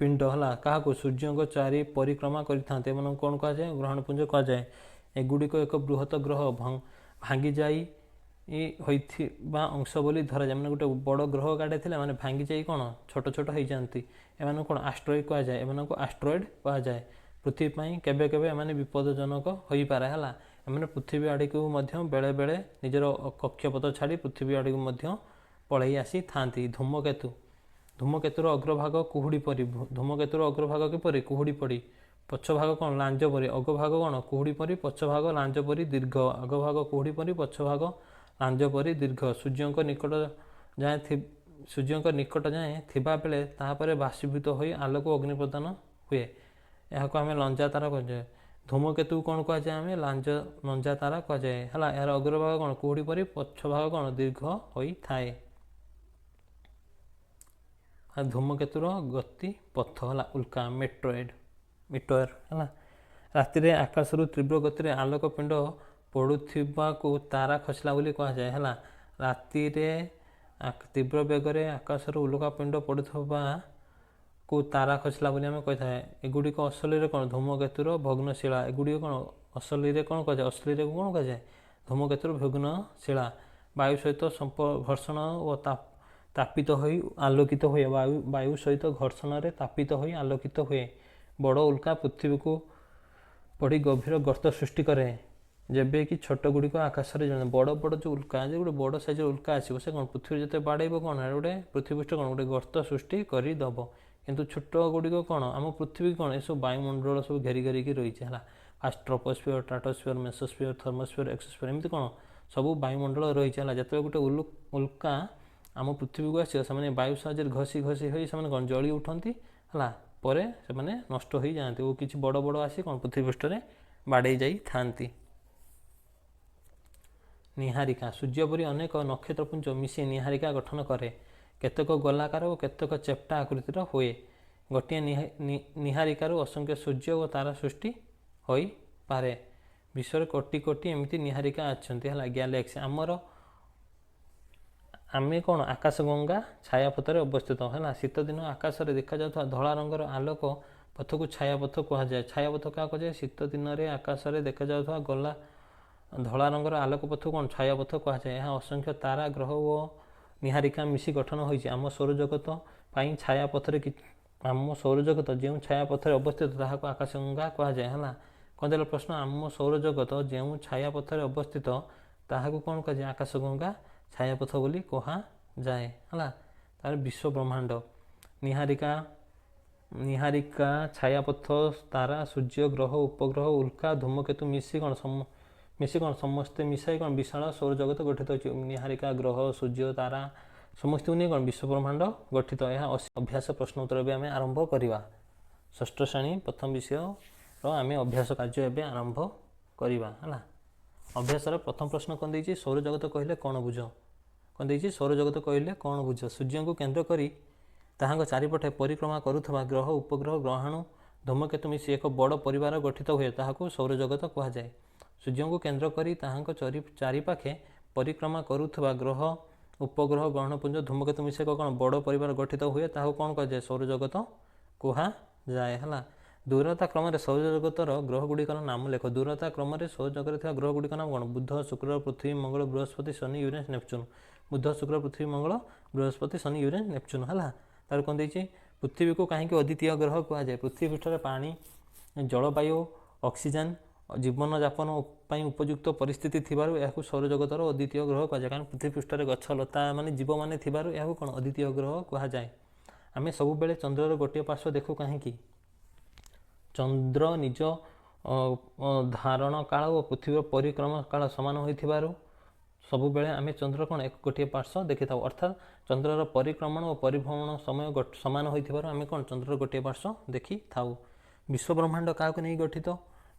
ପିଣ୍ଡ ହେଲା କାହାକୁ ସୂର୍ଯ୍ୟଙ୍କ ଚାରି ପରିକ୍ରମା କରିଥାନ୍ତି, ଏମାନଙ୍କୁ କ'ଣ କୁହାଯାଏ? ଗ୍ରହଣପୁଞ୍ଜ କୁହାଯାଏ। ଏଗୁଡ଼ିକ ଏକ ବୃହତ ଗ୍ରହ ଭାଙ୍ଗି ଯାଇ ହୋଇଥିବା ଅଂଶ ବୋଲି ଧରାଯାଏ। ମାନେ ଗୋଟେ ବଡ଼ ଗ୍ରହ ଗାଡ଼େ ଥିଲା, ମାନେ ଭାଙ୍ଗି ଯାଇ କ'ଣ ଛୋଟ ଛୋଟ ହେଇଯାଆନ୍ତି, ଏମାନଙ୍କୁ କ'ଣ ଆଷ୍ଟ୍ରଏଡ୍ କୁହାଯାଏ। ଏମାନଙ୍କୁ ଆଷ୍ଟ୍ରଏଡ୍ କୁହାଯାଏ। ପୃଥିବୀ ପାଇଁ କେବେ କେବେ ଏମାନେ ବିପଦଜନକ ହୋଇପାରେ ହେଲା। ଏମାନେ ପୃଥିବୀ ଆଡ଼ିକୁ ମଧ୍ୟ ବେଳେବେଳେ ନିଜର କକ୍ଷପଥ ଛାଡ଼ି ପୃଥିବୀ ଆଡ଼ିକୁ ମଧ୍ୟ ପଳେଇ ଆସିଥାନ୍ତି। ଧୂମକେତୁ, ଧୂମକେତୁର ଅଗ୍ରଭାଗ କୁହୁଡ଼ି ପରି। ଧୂମକେତୁର ଅଗ୍ରଭାଗ କିପରି? କୁହୁଡ଼ି ପରି। ପଛଭାଗ କ'ଣ? ଲାଞ୍ଜ ପରି। ଅଗଭାଗ କ'ଣ? କୁହୁଡ଼ି ପରି। ପଛଭାଗ ଲାଞ୍ଜ ପରି ଦୀର୍ଘ। ଅଗଭାଗ କୁହୁଡ଼ି ପରି, ପଛଭାଗ ଲାଞ୍ଜ ପରି ଦୀର୍ଘ। ସୂର୍ଯ୍ୟଙ୍କ ନିକଟ ଯାଏଁ ଥିବା ବେଳେ ତାହାପରେ ବାଷ୍ପୀଭୂତ ହୋଇ ଆଲୋକ ଅଗ୍ନି ପ୍ରଦାନ ହୁଏ। ଏହାକୁ ଆମେ ଲଞ୍ଜା ତାରା କୁହାଯାଏ। ଧୂମକେତୁ କ'ଣ କୁହାଯାଏ? ଆମେ ଲଞ୍ଜା ତାରା କୁହାଯାଏ ହେଲା। ଏହାର ଅଗ୍ରଭାଗ କ'ଣ? କୁହୁଡ଼ି ପରି। ପଛଭାଗ କ'ଣ? ଦୀର୍ଘ ହୋଇଥାଏ। ଧୂମକେତୁର ଗତି ପଥ ହେଲା ଉଲ୍କା, ମିଟର ହେଲା। ରାତିରେ ଆକାଶରୁ ତୀବ୍ର ଗତିରେ ଆଲୋକ ପିଣ୍ଡ ପଡ଼ୁଥିବାକୁ ତାରା ଖସିଲା ବୋଲି କୁହାଯାଏ ହେଲା। ରାତିରେ ତୀବ୍ର ବେଗରେ ଆକାଶରୁ ଉଲ୍କା ପିଣ୍ଡ ପଡ଼ୁଥିବାକୁ ତାରା ଖସିଲା ବୋଲି ଆମେ କହିଥାଏ। ଏଗୁଡ଼ିକ ଅସଲିରେ କ'ଣ? ଧୂମକେତୁର ଭଗ୍ନଶିଳା। ଏଗୁଡ଼ିକ କ'ଣ? ଅସଲିରେ କ'ଣ କୁହାଯାଏ? ଅସଲିରେ କ'ଣ କୁହାଯାଏ? ଧୂମକେତୁର ଭଗ୍ନଶିଳା। ବାୟୁ ସହିତ ଘର୍ଷଣ ଓ ତାପିତ ହୋଇ ଆଲୋକିତ ହୁଏ। ବାୟୁ ସହିତ ଘର୍ଷଣରେ ତାପିତ ହୋଇ ଆଲୋକିତ ହୁଏ। ବଡ଼ ଉଲ୍କା ପୃଥିବୀକୁ ପଡ଼ି ଗଭୀର ଗର୍ତ୍ତ ସୃଷ୍ଟି କରେ। ଯେବେ କି ଛୋଟ ଗୁଡ଼ିକ ଆକାଶରେ ଜଣେ ବଡ଼ ବଡ଼ ଯେଉଁ ଉଲ୍କା, ଯେ ଗୋଟେ ବଡ଼ ସାଇଜ୍ର ଉଲ୍କା ଆସିବ, ସେ କ'ଣ ପୃଥିବୀ ଯେତେ ବାଡ଼େଇବ କ'ଣ ଗୋଟେ ପୃଥିବୀପୃଷ୍ଠ କ'ଣ ଗୋଟେ ଗର୍ତ୍ତ ସୃଷ୍ଟି କରିଦେବ। କିନ୍ତୁ ଛୋଟ ଗୁଡ଼ିକ କ'ଣ ଆମ ପୃଥିବୀ କ'ଣ ଏସବୁ ବାୟୁମଣ୍ଡଳ ସବୁ ଘେରି ଘେରିକି ରହିଛି ହେଲା। ଫାଷ୍ଟ ଟ୍ରୋପୋସ୍ଫିୟର, ଷ୍ଟ୍ରାଟୋସ୍ଫିୟର, ମେସୋସ୍ଫିୟର, ଥର୍ମୋସ୍ଫିୟର, ଏକ୍ସୋସ୍ଫିୟର, ଏମିତି କ'ଣ ସବୁ ବାୟୁମଣ୍ଡଳ ରହିଛି ହେଲା। ଯେତେବେଳେ ଗୋଟେ ଉଲ୍କା ଆମ ପୃଥିବୀକୁ ଆସିବ, ସେମାନେ ବାୟୁ ସାହାଯ୍ୟରେ ଘଷି ଘଷି ହୋଇ ସେମାନେ କ'ଣ ଜଳି ଉଠନ୍ତି ହେଲା। ପରେ ସେମାନେ ନଷ୍ଟ ହୋଇଯାଆନ୍ତି ଓ କିଛି ବଡ଼ ବଡ଼ ଆସି କ'ଣ ପୃଥିବୀ ପୃଷ୍ଠରେ ବାଡ଼େଇ ଯାଇଥାନ୍ତି। ନିହାରିକା, ସୂର୍ଯ୍ୟ ପରି ଅନେକ ନକ୍ଷତ୍ରପୁଞ୍ଜ ମିଶି ନିହାରିକା ଗଠନ କରେ। କେତେକ ଗୋଲାକାର ଓ କେତେକ ଚେପ୍ଟା ଆକୃତିର ହୁଏ। ଗୋଟିଏ ନିହାରିକାରୁ ଅସଂଖ୍ୟ ସୂର୍ଯ୍ୟ ଓ ତାରା ସୃଷ୍ଟି ହୋଇପାରେ। ବିଶ୍ୱରେ କୋଟି କୋଟି ଏମିତି ନିହାରିକା ଅଛନ୍ତି ହେଲା। ଗ୍ୟାଲେକ୍ସି, ଆମେ କ'ଣ ଆକାଶଗଙ୍ଗା ଛାୟାପଥରେ ଅବସ୍ଥିତ ହେଲା। ଶୀତଦିନ ଆକାଶରେ ଦେଖାଯାଉଥିବା ଧଳା ରଙ୍ଗର ଆଲୋକ ପଥକୁ ଛାୟାପଥ କୁହାଯାଏ। ଛାୟାପଥ କାହା କୁହାଯାଏ? ଶୀତ ଦିନରେ ଆକାଶରେ ଦେଖାଯାଉଥିବା ଧଳା ରଙ୍ଗର ଆଲୋକ ପଥକୁ କ'ଣ ଛାୟାପଥ କୁହାଯାଏ। ଏହା ଅସଂଖ୍ୟ ତାରା, ଗ୍ରହ ଓ ନିହାରିକା ମିଶି ଗଠନ ହୋଇଛି। ଆମ ସୌରଜଗତ ଯେଉଁ ଛାୟାପଥରେ ଅବସ୍ଥିତ ତାହାକୁ ଆକାଶଗଙ୍ଗା କୁହାଯାଏ ହେଲା। କ'ଣ ଦେଲା ପ୍ରଶ୍ନ? ଆମ ସୌରଜଗତ ଯେଉଁ ଛାୟାପଥରେ ଅବସ୍ଥିତ ତାହାକୁ କ'ଣ କୁହାଯାଏ? ଆକାଶଗଙ୍ଗା ଛାୟାପଥ ବୋଲି କୁହାଯାଏ ହେଲା। ତାର ବିଶ୍ୱ ବ୍ରହ୍ମାଣ୍ଡ, ନିହାରିକା, ଛାୟାପଥ, ତାରା, ସୂର୍ଯ୍ୟ, ଗ୍ରହ, ଉପଗ୍ରହ, ଉଲ୍କା, ଧୂମକେତୁ ମିଶି କ'ଣ ସମସ୍ତେ ମିଶାଇ କ'ଣ ବିଶାଳ ସୌରଜଗତ ଗଠିତ ହୋଇଛି। ନିହାରିକା, ଗ୍ରହ, ସୂର୍ଯ୍ୟ, ତାରା ସମସ୍ତଙ୍କୁ ନେଇ କ'ଣ ବିଶ୍ୱ ବ୍ରହ୍ମାଣ୍ଡ ଗଠିତ। ଏହା ଅଭ୍ୟାସ ପ୍ରଶ୍ନ ଉତ୍ତର ଏବେ ଆମେ ଆରମ୍ଭ କରିବା। ଷଷ୍ଠ ଶ୍ରେଣୀ ପ୍ରଥମ ବିଷୟର ଆମେ ଅଭ୍ୟାସ କାର୍ଯ୍ୟ ଏବେ ଆରମ୍ଭ କରିବା ହେଲା। ଅଭ୍ୟାସର ପ୍ରଥମ ପ୍ରଶ୍ନ କ'ଣ ଦେଇଛି? ସୌରଜଗତ କହିଲେ କ'ଣ ବୁଝ? କ'ଣ ଦେଇଛି? ସୌରଜଗତ କହିଲେ କ'ଣ ବୁଝ? ସୂର୍ଯ୍ୟଙ୍କୁ କେନ୍ଦ୍ର କରି ତାହାଙ୍କ ଚାରିପଟେ ପରିକ୍ରମା କରୁଥିବା ଗ୍ରହ, ଉପଗ୍ରହ, ଗ୍ରହାଣୁ, ଧୂମକେତୁ ମିଶି ଏକ ବଡ଼ ପରିବାର ଗଠିତ ହୁଏ, ତାହାକୁ ସୌରଜଗତ କୁହାଯାଏ। ସୂର୍ଯ୍ୟଙ୍କୁ କେନ୍ଦ୍ର କରି ତାହାଙ୍କ ଚାରିପାଖେ ପରିକ୍ରମା କରୁଥିବା ଗ୍ରହ, ଉପଗ୍ରହ, ଗ୍ରହଣପୁଞ୍ଜ, ଧୂମକେତୁ ମିଶି ଏକ କ'ଣ ବଡ଼ ପରିବାର ଗଠିତ ହୁଏ, ତାହାକୁ କ'ଣ କୁହାଯାଏ? ସୌରଜଗତ କୁହାଯାଏ ହେଲା। ଦୂରତା କ୍ରମରେ ସୌରଜଗତର ଗ୍ରହଗୁଡ଼ିକର ନାମ ଲେଖ। ଦୂରତା କ୍ରମରେ ସୌରଜଗତରେ ଥିବା ଗ୍ରହଗୁଡ଼ିକ ନାମ କ'ଣ? ବୁଧ, ଶୁକ୍ର, ପୃଥିବୀ, ମଙ୍ଗଳ, ବୃହସ୍ପତି, ଶନି, ୟୁରେନସ୍, ନେପଚୁନ୍। ବୁଧ, ଶୁକ୍ର, ପୃଥିବୀ, ମଙ୍ଗଳ, ବୃହସ୍ପତି, ଶନି, ୟୁରେନସ୍, ନେପଚୁନ୍ ହେଲା। ତାର କ'ଣ ଦେଇଛି? ପୃଥିବୀକୁ କାହିଁକି ଅଦ୍ୱିତୀୟ ଗ୍ରହ କୁହାଯାଏ? ପୃଥିବୀ ପୃଷ୍ଠରେ ପାଣି, ଜଳବାୟୁ, ଅକ୍ସିଜେନ୍, ଜୀବନଯାପନ ପାଇଁ ଉପଯୁକ୍ତ ପରିସ୍ଥିତି ଥିବାରୁ ଏହାକୁ ସୌରଜଗତର ଅଦ୍ୱିତୀୟ ଗ୍ରହ କୁହାଯାଏ। କାରଣ ପୃଥିବୀ ପୃଷ୍ଠରେ ଗଛ ଲତା ଜୀବମାନେ ଥିବାରୁ ଏହାକୁ କ'ଣ ଅଦ୍ୱିତୀୟ ଗ୍ରହ କୁହାଯାଏ। ଆମେ ସବୁବେଳେ ଚନ୍ଦ୍ରର ଗୋଟିଏ ପାର୍ଶ୍ୱ ଦେଖୁ କାହିଁକି? ଚନ୍ଦ୍ର ନିଜ ଧାରଣ କାଳ ଓ ପୃଥିବୀର ପରିକ୍ରମା କାଳ ସମାନ ହୋଇଥିବାରୁ ସବୁବେଳେ ଆମେ ଚନ୍ଦ୍ର କ'ଣ ଗୋଟିଏ ପାର୍ଶ୍ୱ ଦେଖିଥାଉ। ଅର୍ଥାତ୍ ଚନ୍ଦ୍ରର ପରିକ୍ରମଣ ଓ ପରିଭ୍ରମଣ ସମୟ ସମାନ ହୋଇଥିବାରୁ ଆମେ କ'ଣ ଚନ୍ଦ୍ରର ଗୋଟିଏ ପାର୍ଶ୍ୱ ଦେଖିଥାଉ। ବିଶ୍ୱ ବ୍ରହ୍ମାଣ୍ଡ କାହାକୁ ନେଇ ଗଠିତ?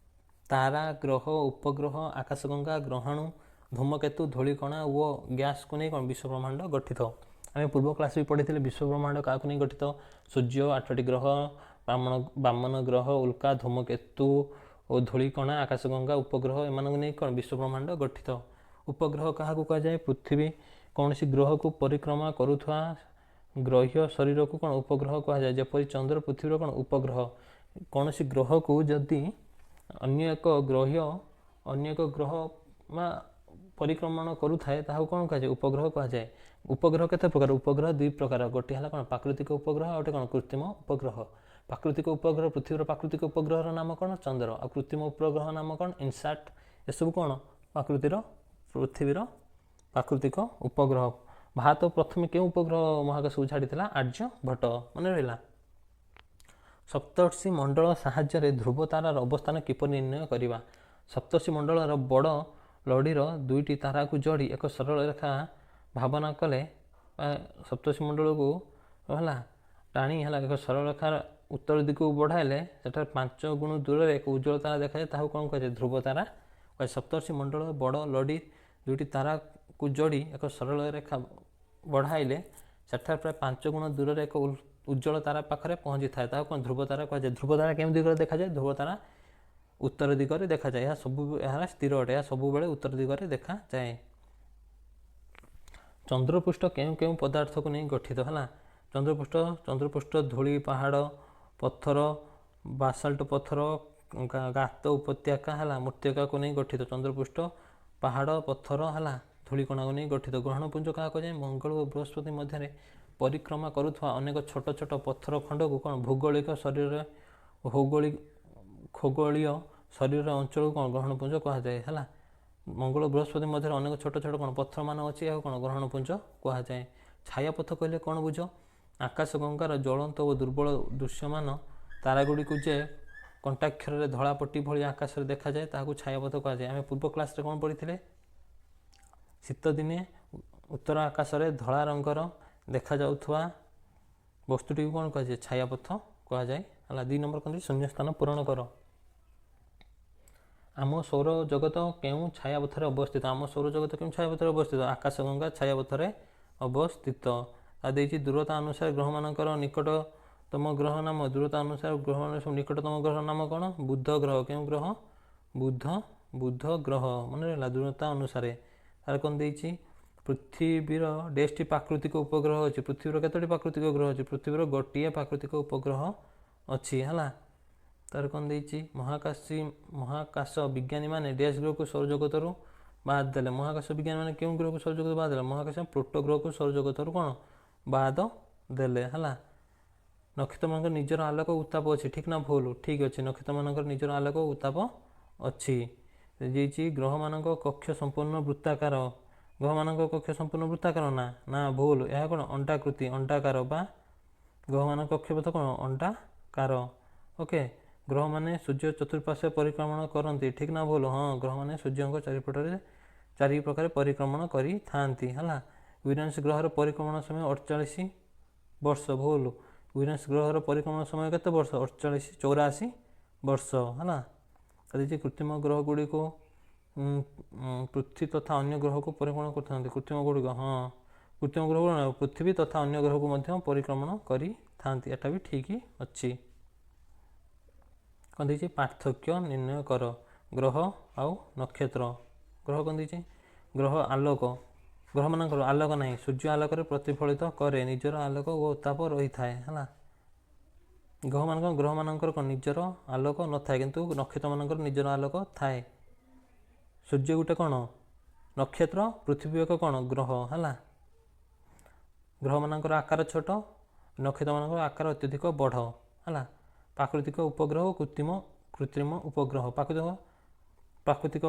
ତାରା, ଗ୍ରହ, ଉପଗ୍ରହ, ଆକାଶଗଙ୍ଗା, ଗ୍ରହାଣୁ, ଧୂମକେତୁ, ଧୂଳିକଣା ଓ ଗ୍ୟାସକୁ ନେଇ କ'ଣ ବିଶ୍ୱ ବ୍ରହ୍ମାଣ୍ଡ ଗଠିତ। ଆମେ ପୂର୍ବ କ୍ଲାସ୍ ବି ପଢ଼ିଥିଲେ ବିଶ୍ୱ ବ୍ରହ୍ମାଣ୍ଡ କାହାକୁ ନେଇ ଗଠିତ? ସୂର୍ଯ୍ୟ, 8ଟି ଗ୍ରହ, ବାମନ ଗ୍ରହ, ଉଲ୍କା, ଧୂମକେତୁ ଓ ଧୂଳିକଣା, ଆକାଶଗଙ୍ଗା, ଉପଗ୍ରହ ଏମାନଙ୍କୁ ନେଇ କ'ଣ ବିଶ୍ୱ ବ୍ରହ୍ମାଣ୍ଡ ଗଠିତ। ଉପଗ୍ରହ କାହାକୁ କୁହାଯାଏ? ପୃଥିବୀ କୌଣସି ଗ୍ରହକୁ ପରିକ୍ରମା କରୁଥିବା ଗ୍ରହୀୟ ଶରୀରକୁ କ'ଣ ଉପଗ୍ରହ କୁହାଯାଏ? ଯେପରି ଚନ୍ଦ୍ର ପୃଥିବୀର କ'ଣ ଉପଗ୍ରହ। କୌଣସି ଗ୍ରହକୁ ଯଦି ଅନ୍ୟ ଏକ ଗ୍ରହ ବା ପରିକ୍ରମଣ କରୁଥାଏ ତାହାକୁ କ'ଣ କୁହାଯାଏ? ଉପଗ୍ରହ କୁହାଯାଏ। ଉପଗ୍ରହ କେତେ ପ୍ରକାର? ଉପଗ୍ରହ ଦୁଇ ପ୍ରକାର। ଗୋଟିଏ ହେଲା କ'ଣ ପ୍ରାକୃତିକ ଉପଗ୍ରହ, ଆଉ ଗୋଟେ କ'ଣ କୃତ୍ରିମ ଉପଗ୍ରହ। ପ୍ରାକୃତିକ ଉପଗ୍ରହ, ପୃଥିବୀର ପ୍ରାକୃତିକ ଉପଗ୍ରହର ନାମ କ'ଣ? ଚନ୍ଦ୍ର। ଆଉ କୃତ୍ରିମ ଉପଗ୍ରହ ନାମ କ'ଣ? ଇନସାଟ୍। ଏସବୁ କ'ଣ ପୃଥିବୀର ପ୍ରାକୃତିକ ଉପଗ୍ରହ। ଭାରତ ପ୍ରଥମେ କେଉଁ ଉପଗ୍ରହ ମହାକାଶକୁ ଛାଡ଼ିଥିଲା? ଆର୍ଯ୍ୟଭଟ୍ଟ। ମନେ ରହିଲା। ସପ୍ତର୍ଷି ମଣ୍ଡଳ ସାହାଯ୍ୟରେ ଧ୍ରୁବ ତାରାର ଅବସ୍ଥାନ କିପରି ନିର୍ଣ୍ଣୟ କରିବା? ସପ୍ତର୍ଷି ମଣ୍ଡଳର ବଡ଼ ଲଡ଼ିର ଦୁଇଟି ତାରାକୁ ଯୋଡ଼ି ଏକ ସରଳ ରେଖା ଭାବନା କଲେ, ସପ୍ତର୍ଷି ମଣ୍ଡଳକୁ ହେଲା ଟାଣି ଏକ ସରଳ ରେଖାର ଉତ୍ତର ଦିଗକୁ ବଢ଼ାଇଲେ ସେଠାରେ 5 ଗୁଣ ଦୂରରେ ଏକ ଉଜ୍ଜ୍ୱଳ ତାରା ଦେଖାଯାଏ। ତାହାକୁ କ'ଣ କୁହାଯାଏ? ଧ୍ରୁବ ତାରା। ସପ୍ତର୍ଷି ମଣ୍ଡଳ ବଡ଼ ଲଡ଼ି ଦୁଇଟି ତାରାକୁ ଯୋଡ଼ି ଏକ ସରଳ ରେଖା ବଢ଼ାଇଲେ ସେଠାରେ ପ୍ରାୟ 5 ଗୁଣ ଦୂରରେ ଏକ ଉଜ୍ଜ୍ୱଳ ତାରା ପାଖରେ ପହଞ୍ଚିଥାଏ। ତାହାକୁ କ'ଣ ଧ୍ରୁବ ତାରା କୁହାଯାଏ। ଧ୍ରୁବ ତାରା କେଉଁ ଦିଗରେ ଦେଖାଯାଏ? ଧ୍ରୁବ ତାରା ଉତ୍ତର ଦିଗରେ ଦେଖାଯାଏ। ଏହା ସ୍ଥିର ଅଟେ। ଏହା ସବୁବେଳେ ଉତ୍ତର ଦିଗରେ ଦେଖାଯାଏ। ଚନ୍ଦ୍ରପୃଷ୍ଠ କେଉଁ କେଉଁ ପଦାର୍ଥକୁ ନେଇ ଗଠିତ? ହେଲା ଚନ୍ଦ୍ରପୃଷ୍ଠ ଧୂଳି, ପାହାଡ଼, ପଥର, ବାସାଲ୍ଟ ପଥର, ଗାତ, ଉପତ୍ୟକା ମୃତ୍ତିକାକୁ ନେଇ ଗଠିତ। ଚନ୍ଦ୍ରପୃଷ୍ଠ ପାହାଡ଼, ପଥର ଧୂଳିକଣାକୁ ନେଇ ଗଠିତ। ଗ୍ରହଣପୁଞ୍ଜ କାହାକୁ କୁହାଯାଏ? ମଙ୍ଗଳ ଓ ବୃହସ୍ପତି ମଧ୍ୟରେ ପରିକ୍ରମା କରୁଥିବା ଅନେକ ଛୋଟ ଛୋଟ ପଥର ଖଣ୍ଡକୁ କ'ଣ ଖଗୋଳୀୟ ଶରୀରର ଅଞ୍ଚଳକୁ କ'ଣ ଗ୍ରହଣପୁଞ୍ଜ କୁହାଯାଏ। ମଙ୍ଗଳ ବୃହସ୍ପତି ମଧ୍ୟରେ ଅନେକ ଛୋଟ ଛୋଟ କ'ଣ ପଥରମାନ ଅଛି, ଏହାକୁ କ'ଣ ଗ୍ରହଣପୁଞ୍ଜ କୁହାଯାଏ। ଛାୟାପଥ କହିଲେ କ'ଣ ବୁଝ? ଆକାଶଗଙ୍ଗାର ଜ୍ୱଳନ୍ତ ଓ ଦୁର୍ବଳ ଦୃଶ୍ୟମାନ ତାରାଗୁଡ଼ିକୁ ଯେ କଣ୍ଟାକ୍ଷରରେ ଧଳା ପଟି ଭଳି ଆକାଶରେ ଦେଖାଯାଏ ତାହାକୁ ଛାୟାପଥ କୁହାଯାଏ। ଆମେ ପୂର୍ବ କ୍ଲାସ୍ରେ କ'ଣ ପଢ଼ିଥିଲେ? ଶୀତଦିନେ ଉତ୍ତର ଆକାଶରେ ଧଳା ରଙ୍ଗର ଦେଖାଯାଉଥିବା ବସ୍ତୁଟିକୁ କ'ଣ କୁହାଯାଏ? ଛାୟାପଥ କୁହାଯାଏ। 2 ନମ୍ବର କ'ଣ ଶୂନ୍ୟସ୍ଥାନ ପୂରଣ କର। ଆମ ସୌରଜଗତ କେଉଁ ଛାୟାପଥରେ ଅବସ୍ଥିତ? ଆମ ସୌରଜଗତ କେଉଁ ଛାୟାପଥରେ ଅବସ୍ଥିତ? ଆକାଶଗଙ୍ଗା ଛାୟାପଥରେ ଅବସ୍ଥିତ। ଦେଇଛି ଦୂରତା ଅନୁସାରେ ଗ୍ରହମାନଙ୍କର ନିକଟତମ ଗ୍ରହ ନାମ। ଦୂରତା ଅନୁସାରେ ଗ୍ରହମାନଙ୍କର ସବୁ ନିକଟତମ ଗ୍ରହ ନାମ କ'ଣ? ବୁଧ ଗ୍ରହ। କେଉଁ ଗ୍ରହ? ବୁଧ ଗ୍ରହ। ମନେ ରହିଲା। ଦୂରତା ଅନୁସାରେ। ତାର କ'ଣ ଦେଇଛି? ପୃଥିବୀର 10ଟି ପ୍ରାକୃତିକ ଉପଗ୍ରହ ଅଛି। ପୃଥିବୀର କେତୋଟି ପ୍ରାକୃତିକ ଗ୍ରହ ଅଛି? ପୃଥିବୀର ଗୋଟିଏ ପ୍ରାକୃତିକ ଉପଗ୍ରହ ଅଛି। ତାର କ'ଣ ଦେଇଛି? ମହାକାଶ ବିଜ୍ଞାନୀମାନେ ଡ୍ୟାସ୍ ଗ୍ରହକୁ ସୌରଜଗତରୁ ବାଦ ଦେଲେ। ମହାକାଶ ବିଜ୍ଞାନୀମାନେ କେଉଁ ଗ୍ରହକୁ ସୌରଜଗତ ବାଦ ଦେଲେ? ମହାକାଶ ପ୍ଲୁଟୋ ଗ୍ରହକୁ ସୌରଜଗତରୁ କ'ଣ ବାଦ ଦେଲେ। ନକ୍ଷତ୍ରମାନଙ୍କର ନିଜର ଆଲୋକ ଉତ୍ତାପ ଅଛି। ଠିକ୍ ନା ଭୁଲ? ଠିକ୍ ଅଛି। ନକ୍ଷତ୍ରମାନଙ୍କର ନିଜର ଆଲୋକ ଉତ୍ତାପ ଅଛି। ଦେଇଛି ଗ୍ରହମାନଙ୍କ କକ୍ଷ ସମ୍ପୂର୍ଣ୍ଣ ବୃତ୍ତାକାର। ଗ୍ରହମାନଙ୍କ କକ୍ଷ ସମ୍ପୂର୍ଣ୍ଣ ବୃତ୍ତାକାର ନା ଭୁଲ। ଏହା କ'ଣ ଅଣ୍ଡାକୃତି, ଅଣ୍ଡାକାର ବା ଗ୍ରହମାନଙ୍କ କକ୍ଷପଥ କ'ଣ ଅଣ୍ଡାକାର। ଓକେ। ଗ୍ରହମାନେ ସୂର୍ଯ୍ୟ ଚତୁଃପାର୍ଶ୍ୱରେ ପରିକ୍ରମଣ କରନ୍ତି। ଠିକ୍ ନା ଭୁଲ? ହଁ, ଗ୍ରହମାନେ ସୂର୍ଯ୍ୟଙ୍କ ଚାରି ପ୍ରକାର ପରିକ୍ରମଣ କରିଥାନ୍ତି। ୟୁରେନସ୍ ଗ୍ରହର ପରିକ୍ରମଣ ସମୟ 48 ବର୍ଷ। ଭୁଲ। ୟୁରେନସ୍ ଗ୍ରହର ପରିକ୍ରମଣ ସମୟ କେତେ ବର୍ଷ? 84 ବର୍ଷ। ଦେଇଛି କୃତ୍ରିମ ଗ୍ରହ ଗୁଡ଼ିକୁ ପୃଥ୍ୱୀ ତଥା ଅନ୍ୟ ଗ୍ରହକୁ ପରିକ୍ରମଣ କରିଥାନ୍ତି। କୃତ୍ରିମ ଗୁଡ଼ିକ କୃତ୍ରିମ ଗ୍ରହ ପୃଥିବୀ ତଥା ଅନ୍ୟ ଗ୍ରହକୁ ମଧ୍ୟ ପରିକ୍ରମଣ କରିଥାନ୍ତି। ଏଟା ବି ଠିକ୍ ଅଛି। କ'ଣ ଦେଇଛି? ପାର୍ଥକ୍ୟ ନିର୍ଣ୍ଣୟ କର। ଗ୍ରହ ଆଉ ନକ୍ଷତ୍ର। ଗ୍ରହ କ'ଣ ଦେଇଛି? ଗ୍ରହ ଆଲୋକ। ଗ୍ରହମାନଙ୍କର ଆଲୋକ ନାହିଁ। ସୂର୍ଯ୍ୟ ଆଲୋକରେ ପ୍ରତିଫଳିତ କରେ। ନିଜର ଆଲୋକ ଓ ଉତ୍ତାପ ରହିଥାଏ। ଗ୍ରହମାନଙ୍କର କ'ଣ ନିଜର ଆଲୋକ ନଥାଏ, କିନ୍ତୁ ନକ୍ଷତ୍ରମାନଙ୍କର ନିଜର ଆଲୋକ ଥାଏ। ସୂର୍ଯ୍ୟ ଗୋଟେ କ'ଣ ନକ୍ଷତ୍ର, ପୃଥିବୀ ଏକ କ'ଣ ଗ୍ରହ। ଗ୍ରହମାନଙ୍କର ଆକାର ଛୋଟ, ନକ୍ଷତ୍ରମାନଙ୍କର ଆକାର ଅତ୍ୟଧିକ ବଡ଼। ପ୍ରାକୃତିକ ଉପଗ୍ରହ ଓ କୃତ୍ରିମ ଉପଗ୍ରହ। ପ୍ରାକୃତିକ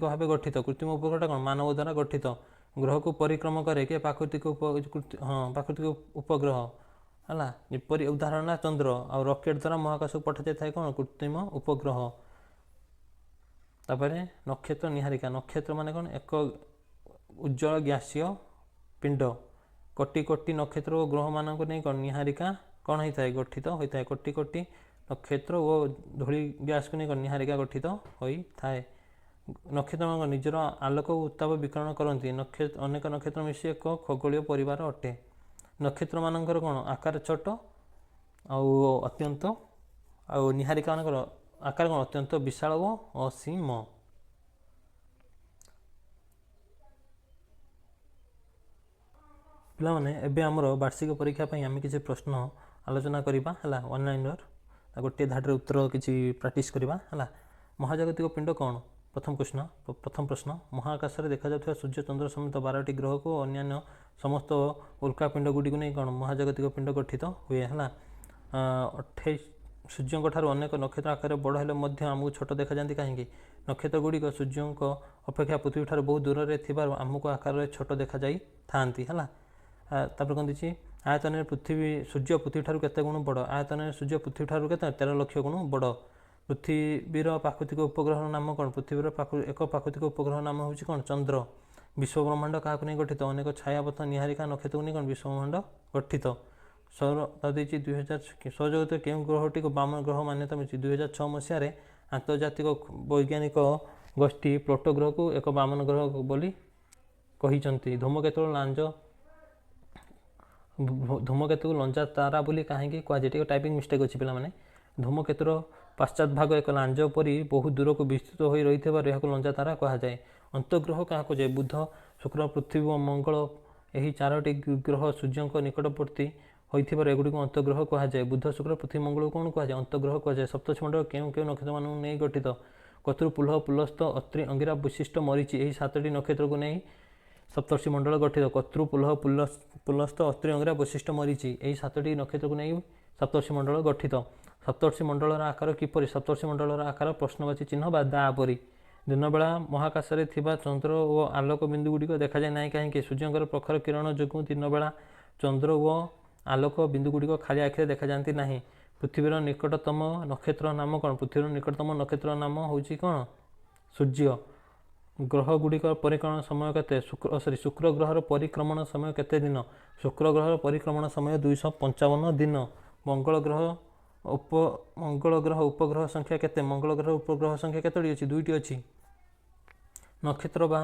ଭାବେ ଗଠିତ। କୃତ୍ରିମ ଉପଗ୍ରହଟା କ'ଣ ମାନବ ଦ୍ୱାରା ଗଠିତ। ଗ୍ରହକୁ ପରିକ୍ରମ କରେ କିଏ? ପ୍ରାକୃତିକ ଉପଗ୍ରହ। ଯେପରି ଉଦାହରଣ ଚନ୍ଦ୍ର। ଆଉ ରକେଟ୍ ଦ୍ୱାରା ମହାକାଶକୁ ପଠାଯାଇଥାଏ କ'ଣ? କୃତ୍ରିମ ଉପଗ୍ରହ। ତାପରେ ନକ୍ଷତ୍ର ନିହାରିକା। ନକ୍ଷତ୍ର ମାନେ କ'ଣ? ଏକ ଉଜ୍ଜ୍ୱଳ ଗ୍ୟାସୀୟ ପିଣ୍ଡ। କୋଟି କୋଟି ନକ୍ଷତ୍ର ଓ ଗ୍ରହମାନଙ୍କୁ ନେଇ କ'ଣ ନିହାରିକା କ'ଣ ହୋଇଥାଏ? ଗଠିତ ହୋଇଥାଏ। କୋଟି କୋଟି ନକ୍ଷତ୍ର ଓ ଧୂଳି ଗ୍ୟାସକୁ ନେଇ କ'ଣ ନିହାରିକା ଗଠିତ ହୋଇଥାଏ। ନକ୍ଷତ୍ରମାନଙ୍କ ନିଜର ଆଲୋକ ଓ ଉତ୍ତାପ ବିକିରଣ କରନ୍ତି। ଅନେକ ନକ୍ଷତ୍ର ମିଶି ଏକ ଖଗୋଳୀୟ ପରିବାର ଅଟେ। ନକ୍ଷତ୍ରମାନଙ୍କର କ'ଣ ଆକାର ଛୋଟ ଆଉ ନିହାରିକାମାନଙ୍କର ଆକାର କ'ଣ ଅତ୍ୟନ୍ତ ବିଶାଳ ଓ ଅସୀମ। ପିଲାମାନେ ଏବେ ଆମର ବାର୍ଷିକ ପରୀକ୍ଷା ପାଇଁ ଆମେ କିଛି ପ୍ରଶ୍ନ ଆଲୋଚନା କରିବା ହେଲା ଅନଲାଇନ୍ର ଗୋଟିଏ ଧାଡ଼ିରେ ଉତ୍ତର କିଛି ପ୍ରାକ୍ଟିସ୍ କରିବା ହେଲା। ମହାଜାଗତିକ ପିଣ୍ଡ କ'ଣ? ପ୍ରଥମ ପ୍ରଶ୍ନ ମହାକାଶରେ ଦେଖାଯାଉଥିବା ସୂର୍ଯ୍ୟ ଚନ୍ଦ୍ର ସମେତ 12ଟି ଗ୍ରହକୁ ଅନ୍ୟାନ୍ୟ ସମସ୍ତ ଉଲ୍କାପିଣ୍ଡ ଗୁଡ଼ିକୁ ନେଇ କ'ଣ ମହାଜାଗତିକ ପିଣ୍ଡ ଗଠିତ ହୁଏ ହେଲା। 28 ସୂର୍ଯ୍ୟଙ୍କ ଠାରୁ ଅନେକ ନକ୍ଷତ୍ର ଆକାରରେ ବଡ଼ ହେଲେ ମଧ୍ୟ ଆମକୁ ଛୋଟ ଦେଖାଯାନ୍ତି କାହିଁକି? ନକ୍ଷତ୍ର ଗୁଡ଼ିକ ସୂର୍ଯ୍ୟଙ୍କ ଅପେକ୍ଷା ପୃଥିବୀ ଠାରୁ ବହୁ ଦୂରରେ ଥିବାରୁ ଆମକୁ ଆକାରରେ ଛୋଟ ଦେଖାଯାଇଥାନ୍ତି ହେଲା। ତାପରେ କ'ଣ ଦେଇଛି ଆୟତନରେ ସୂର୍ଯ୍ୟ ପୃଥିବୀ ଠାରୁ କେତେ ଗୁଣ ବଡ଼? ଆୟତନରେ ସୂର୍ଯ୍ୟ ପୃଥିବୀ ଠାରୁ କେତେ 13 ଲକ୍ଷ ଗୁଣ ବଡ଼। ପୃଥିବୀର ପ୍ରାକୃତିକ ଉପଗ୍ରହର ନାମ କ'ଣ? ପୃଥିବୀର ଏକ ପ୍ରାକୃତିକ ଉପଗ୍ରହର ନାମ ହେଉଛି କ'ଣ? ଚନ୍ଦ୍ର। ବିଶ୍ୱବ୍ରହ୍ମାଣ୍ଡ କାହାକୁ ନେଇ ଗଠିତ? ଅନେକ ଛାୟାପଥ ନିହାରିକା ନକ୍ଷତ୍ରକୁ ନେଇ କ'ଣ ବିଶ୍ୱବ୍ରହ୍ମାଣ୍ଡ ଗଠିତ। ଦେଇଛି 2000 ସୌରଜଗତରେ କେଉଁ ଗ୍ରହଟିକୁ ବାମନ ଗ୍ରହ ମାନ୍ୟତା ମିଳିଛି? 2006 ମସିହାରେ ଆନ୍ତର୍ଜାତିକ ବୈଜ୍ଞାନିକ ଗୋଷ୍ଠୀ ପ୍ଲୁଟୋ ଗ୍ରହକୁ ଏକ ବାମନ ଗ୍ରହ ବୋଲି କହିଛନ୍ତି। ଧୂମକେତୁକୁ ଲଞ୍ଜା ତାରା ବୋଲି କାହିଁକି କୁହାଯାଏ? ଟିକେ ଟାଇପିଂ ମିଷ୍ଟେକ୍ ଅଛି ପିଲାମାନେ। ଧୂମକେତୁର ପାଶ୍ଚାତ ଭାଗ ଏକ ଲାଞ୍ଜ ପରି ବହୁ ଦୂରକୁ ବିସ୍ତୃତ ହୋଇ ରହିଥିବାରୁ ଏହାକୁ ଲଞ୍ଜା ତାରା କୁହାଯାଏ। ଅନ୍ତର୍ଗ୍ରହ କାହାକୁ କୁହାଯାଏ? ବୁଧ, ଶୁକ୍ର, ପୃଥିବୀ ଓ ମଙ୍ଗଳ। ଏହି 4ଟି ଗ୍ରହ ସୂର୍ଯ୍ୟଙ୍କ ନିକଟବର୍ତ୍ତୀ ହୋଇଥିବାରୁ ଏଗୁଡ଼ିକୁ ଅନ୍ତର୍ଗ୍ରହ କୁହାଯାଏ। ବୁଧ, ଶୁକ୍ର, ପୃଥିବୀ, ମଙ୍ଗଳକୁ କ'ଣ କୁହାଯାଏ? ଅନ୍ତର୍ଗ୍ରହ କୁହାଯାଏ। ସପ୍ତର୍ଷିମଣ୍ଡଳ କେଉଁ କେଉଁ ନକ୍ଷତ୍ରମାନଙ୍କୁ ନେଇ ଗଠିତ? କର୍ତ୍ତୃ, ପୁଲହ, ପୁଲସ୍ତ, ଅତ୍ରି, ଅଙ୍ଗିରା, ବଶିଷ୍ଠ, ମରିଚି। ଏହି 7ଟି ନକ୍ଷତ୍ରକୁ ନେଇ ସପ୍ତର୍ଷିମଣ୍ଡଳ ଗଠିତ। କର୍ତ୍ତୃ, ପୁଲହ, ପୁଲସ୍ତ, ଅତ୍ରି, ଅଙ୍ଗିରା, ବଶିଷ୍ଠ, ମରିଚି। ଏହି 7ଟି ନକ୍ଷତ୍ରକୁ ନେଇ ସପ୍ତର୍ଷିମଣ୍ଡଳ ଗଠିତ। ସପ୍ତର୍ଷିମଣ୍ଡଳର ଆକାର କିପରି? ସପ୍ତର୍ଷିମଣ୍ଡଳର ଆକାର ପ୍ରଶ୍ନବାଚୀ ଚିହ୍ନ ବା ଦା ପରି। ଦିନବେଳା ମହାକାଶରେ ଥିବା ଚନ୍ଦ୍ର ଓ ଆଲୋକ ବିନ୍ଦୁ ଗୁଡ଼ିକ ଦେଖାଯାଏ ନାହିଁ କାହିଁକି? ସୂର୍ଯ୍ୟଙ୍କର ପ୍ରଖର କିରଣ ଯୋଗୁଁ ଦିନବେଳା ଚନ୍ଦ୍ର ଓ ଆଲୋକ ବିନ୍ଦୁ ଗୁଡ଼ିକ ଖାଲି ଆଖିରେ ଦେଖାଯାଆନ୍ତି ନାହିଁ। ପୃଥିବୀର ନିକଟତମ ନକ୍ଷତ୍ର ନାମ କ'ଣ? ପୃଥିବୀର ନିକଟତମ ନକ୍ଷତ୍ର ନାମ ହେଉଛି କ'ଣ? ସୂର୍ଯ୍ୟ। ଗ୍ରହ ଗୁଡ଼ିକର ପରିକ୍ରମଣ ସମୟ କେତେ? ଶୁକ୍ର ଗ୍ରହର ପରିକ୍ରମଣ ସମୟ କେତେ ଦିନ? ଶୁକ୍ର ଗ୍ରହର ପରିକ୍ରମଣ ସମୟ 255 ଦିନ। ମଙ୍ଗଳ ଗ୍ରହ ଉପଗ୍ରହ ସଂଖ୍ୟା କେତେ? ମଙ୍ଗଳ ଗ୍ରହ ଉପଗ୍ରହ ସଂଖ୍ୟା କେତୋଟି ଅଛି? 2ଟି ଅଛି। ନକ୍ଷତ୍ର ବା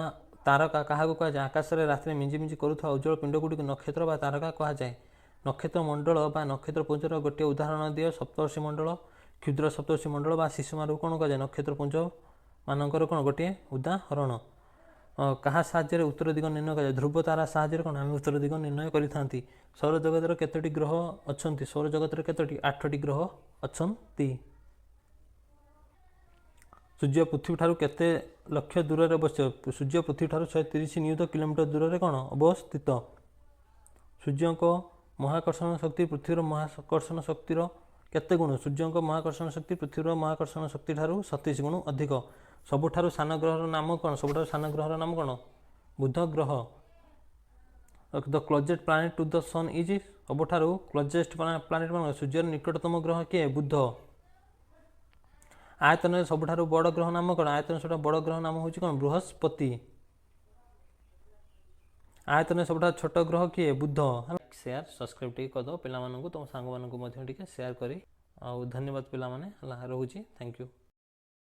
ତାରକା କାହାକୁ କୁହାଯାଏ? ଆକାଶରେ ରାତିରେ ମିଞ୍ଜି କରୁଥିବା ଉଜ୍ଜ୍ୱଳ ପିଣ୍ଡ ଗୁଡ଼ିକୁ ନକ୍ଷତ୍ର ବା ତାରକା କୁହାଯାଏ। ନକ୍ଷତ୍ର ମଣ୍ଡଳ ବା ନକ୍ଷତ୍ର ପୁଞ୍ଜର ଗୋଟିଏ ଉଦାହରଣ ଦିଅ। ସପ୍ତର୍ଷିମଣ୍ଡଳ, କ୍ଷୁଦ୍ର ସପ୍ତର୍ଷିମଣ୍ଡଳ ବା ଶିଶୁମାନଙ୍କୁ କ'ଣ କୁହାଯାଏ? ନକ୍ଷତ୍ର ପୁଞ୍ଜ ମାନଙ୍କର କ'ଣ ଗୋଟିଏ ଉଦାହରଣ। କାହା ସାହାଯ୍ୟରେ ଉତ୍ତର ଦିଗ ନିର୍ଣ୍ଣୟ କରାଯାଏ? ଧ୍ରୁବ ତାରା ସାହାଯ୍ୟରେ କ'ଣ ଆମେ ଉତ୍ତର ଦିଗ ନିର୍ଣ୍ଣୟ କରିଥାନ୍ତି। ସୌରଜଗତରେ କେତୋଟି ଗ୍ରହ ଅଛନ୍ତି? ସୌରଜଗତରେ କେତୋଟି? 8ଟି ଗ୍ରହ ଅଛନ୍ତି। ସୂର୍ଯ୍ୟ ପୃଥିବୀ ଠାରୁ କେତେ ଲକ୍ଷ ଦୂରରେ ଅବସ୍ଥିତ? ସୂର୍ଯ୍ୟ ପୃଥିବୀ ଠାରୁ 130 ନିୟୁତ କିଲୋମିଟର ଦୂରରେ କ'ଣ ଅବସ୍ଥିତ? ସୂର୍ଯ୍ୟଙ୍କ ମହାକର୍ଷଣ ଶକ୍ତି ପୃଥିବୀର ମହାକର୍ଷଣ ଶକ୍ତିର କେତେ ଗୁଣ? ସୂର୍ଯ୍ୟଙ୍କ ମହାକର୍ଷଣ ଶକ୍ତି ପୃଥିବୀର ମହାକର୍ଷଣ ଶକ୍ତି ଠାରୁ 37 ଗୁଣ ଅଧିକ। ସବୁଠାରୁ ସାନ ଗ୍ରହର ନାମ କ'ଣ? ସବୁଠାରୁ ସାନ ଗ୍ରହର ନାମ କ'ଣ? ବୁଧ ଗ୍ରହ। The closest planet to the sun is? ସବୁଠାରୁ କ୍ଲୋଜେଷ୍ଟ ପ୍ଲାନେଟ୍ ମାନେ ସୂର୍ଯ୍ୟର ନିକଟତମ ଗ୍ରହ କିଏ? ବୁଧ। ଆୟତନରେ ସବୁଠାରୁ ବଡ଼ ଗ୍ରହ ନାମ କ'ଣ? ଆୟତନରେ ସବୁଠାରୁ ବଡ଼ ଗ୍ରହ ନାମ ହେଉଛି କ'ଣ? ବୃହସ୍ପତି। ଆୟତନରେ ସବୁଠାରୁ ଛୋଟ ଗ୍ରହ କିଏ? ବୁଧ। ସେୟାର ସବସ୍କ୍ରାଇବ୍ ଟିକେ କରିଦେବ ପିଲାମାନଙ୍କୁ, ତୁମ ସାଙ୍ଗମାନଙ୍କୁ ମଧ୍ୟ ଟିକେ ସେୟାର କରି। ଆଉ ଧନ୍ୟବାଦ ପିଲାମାନେ ହେଲା, ରହୁଛି। Thank you.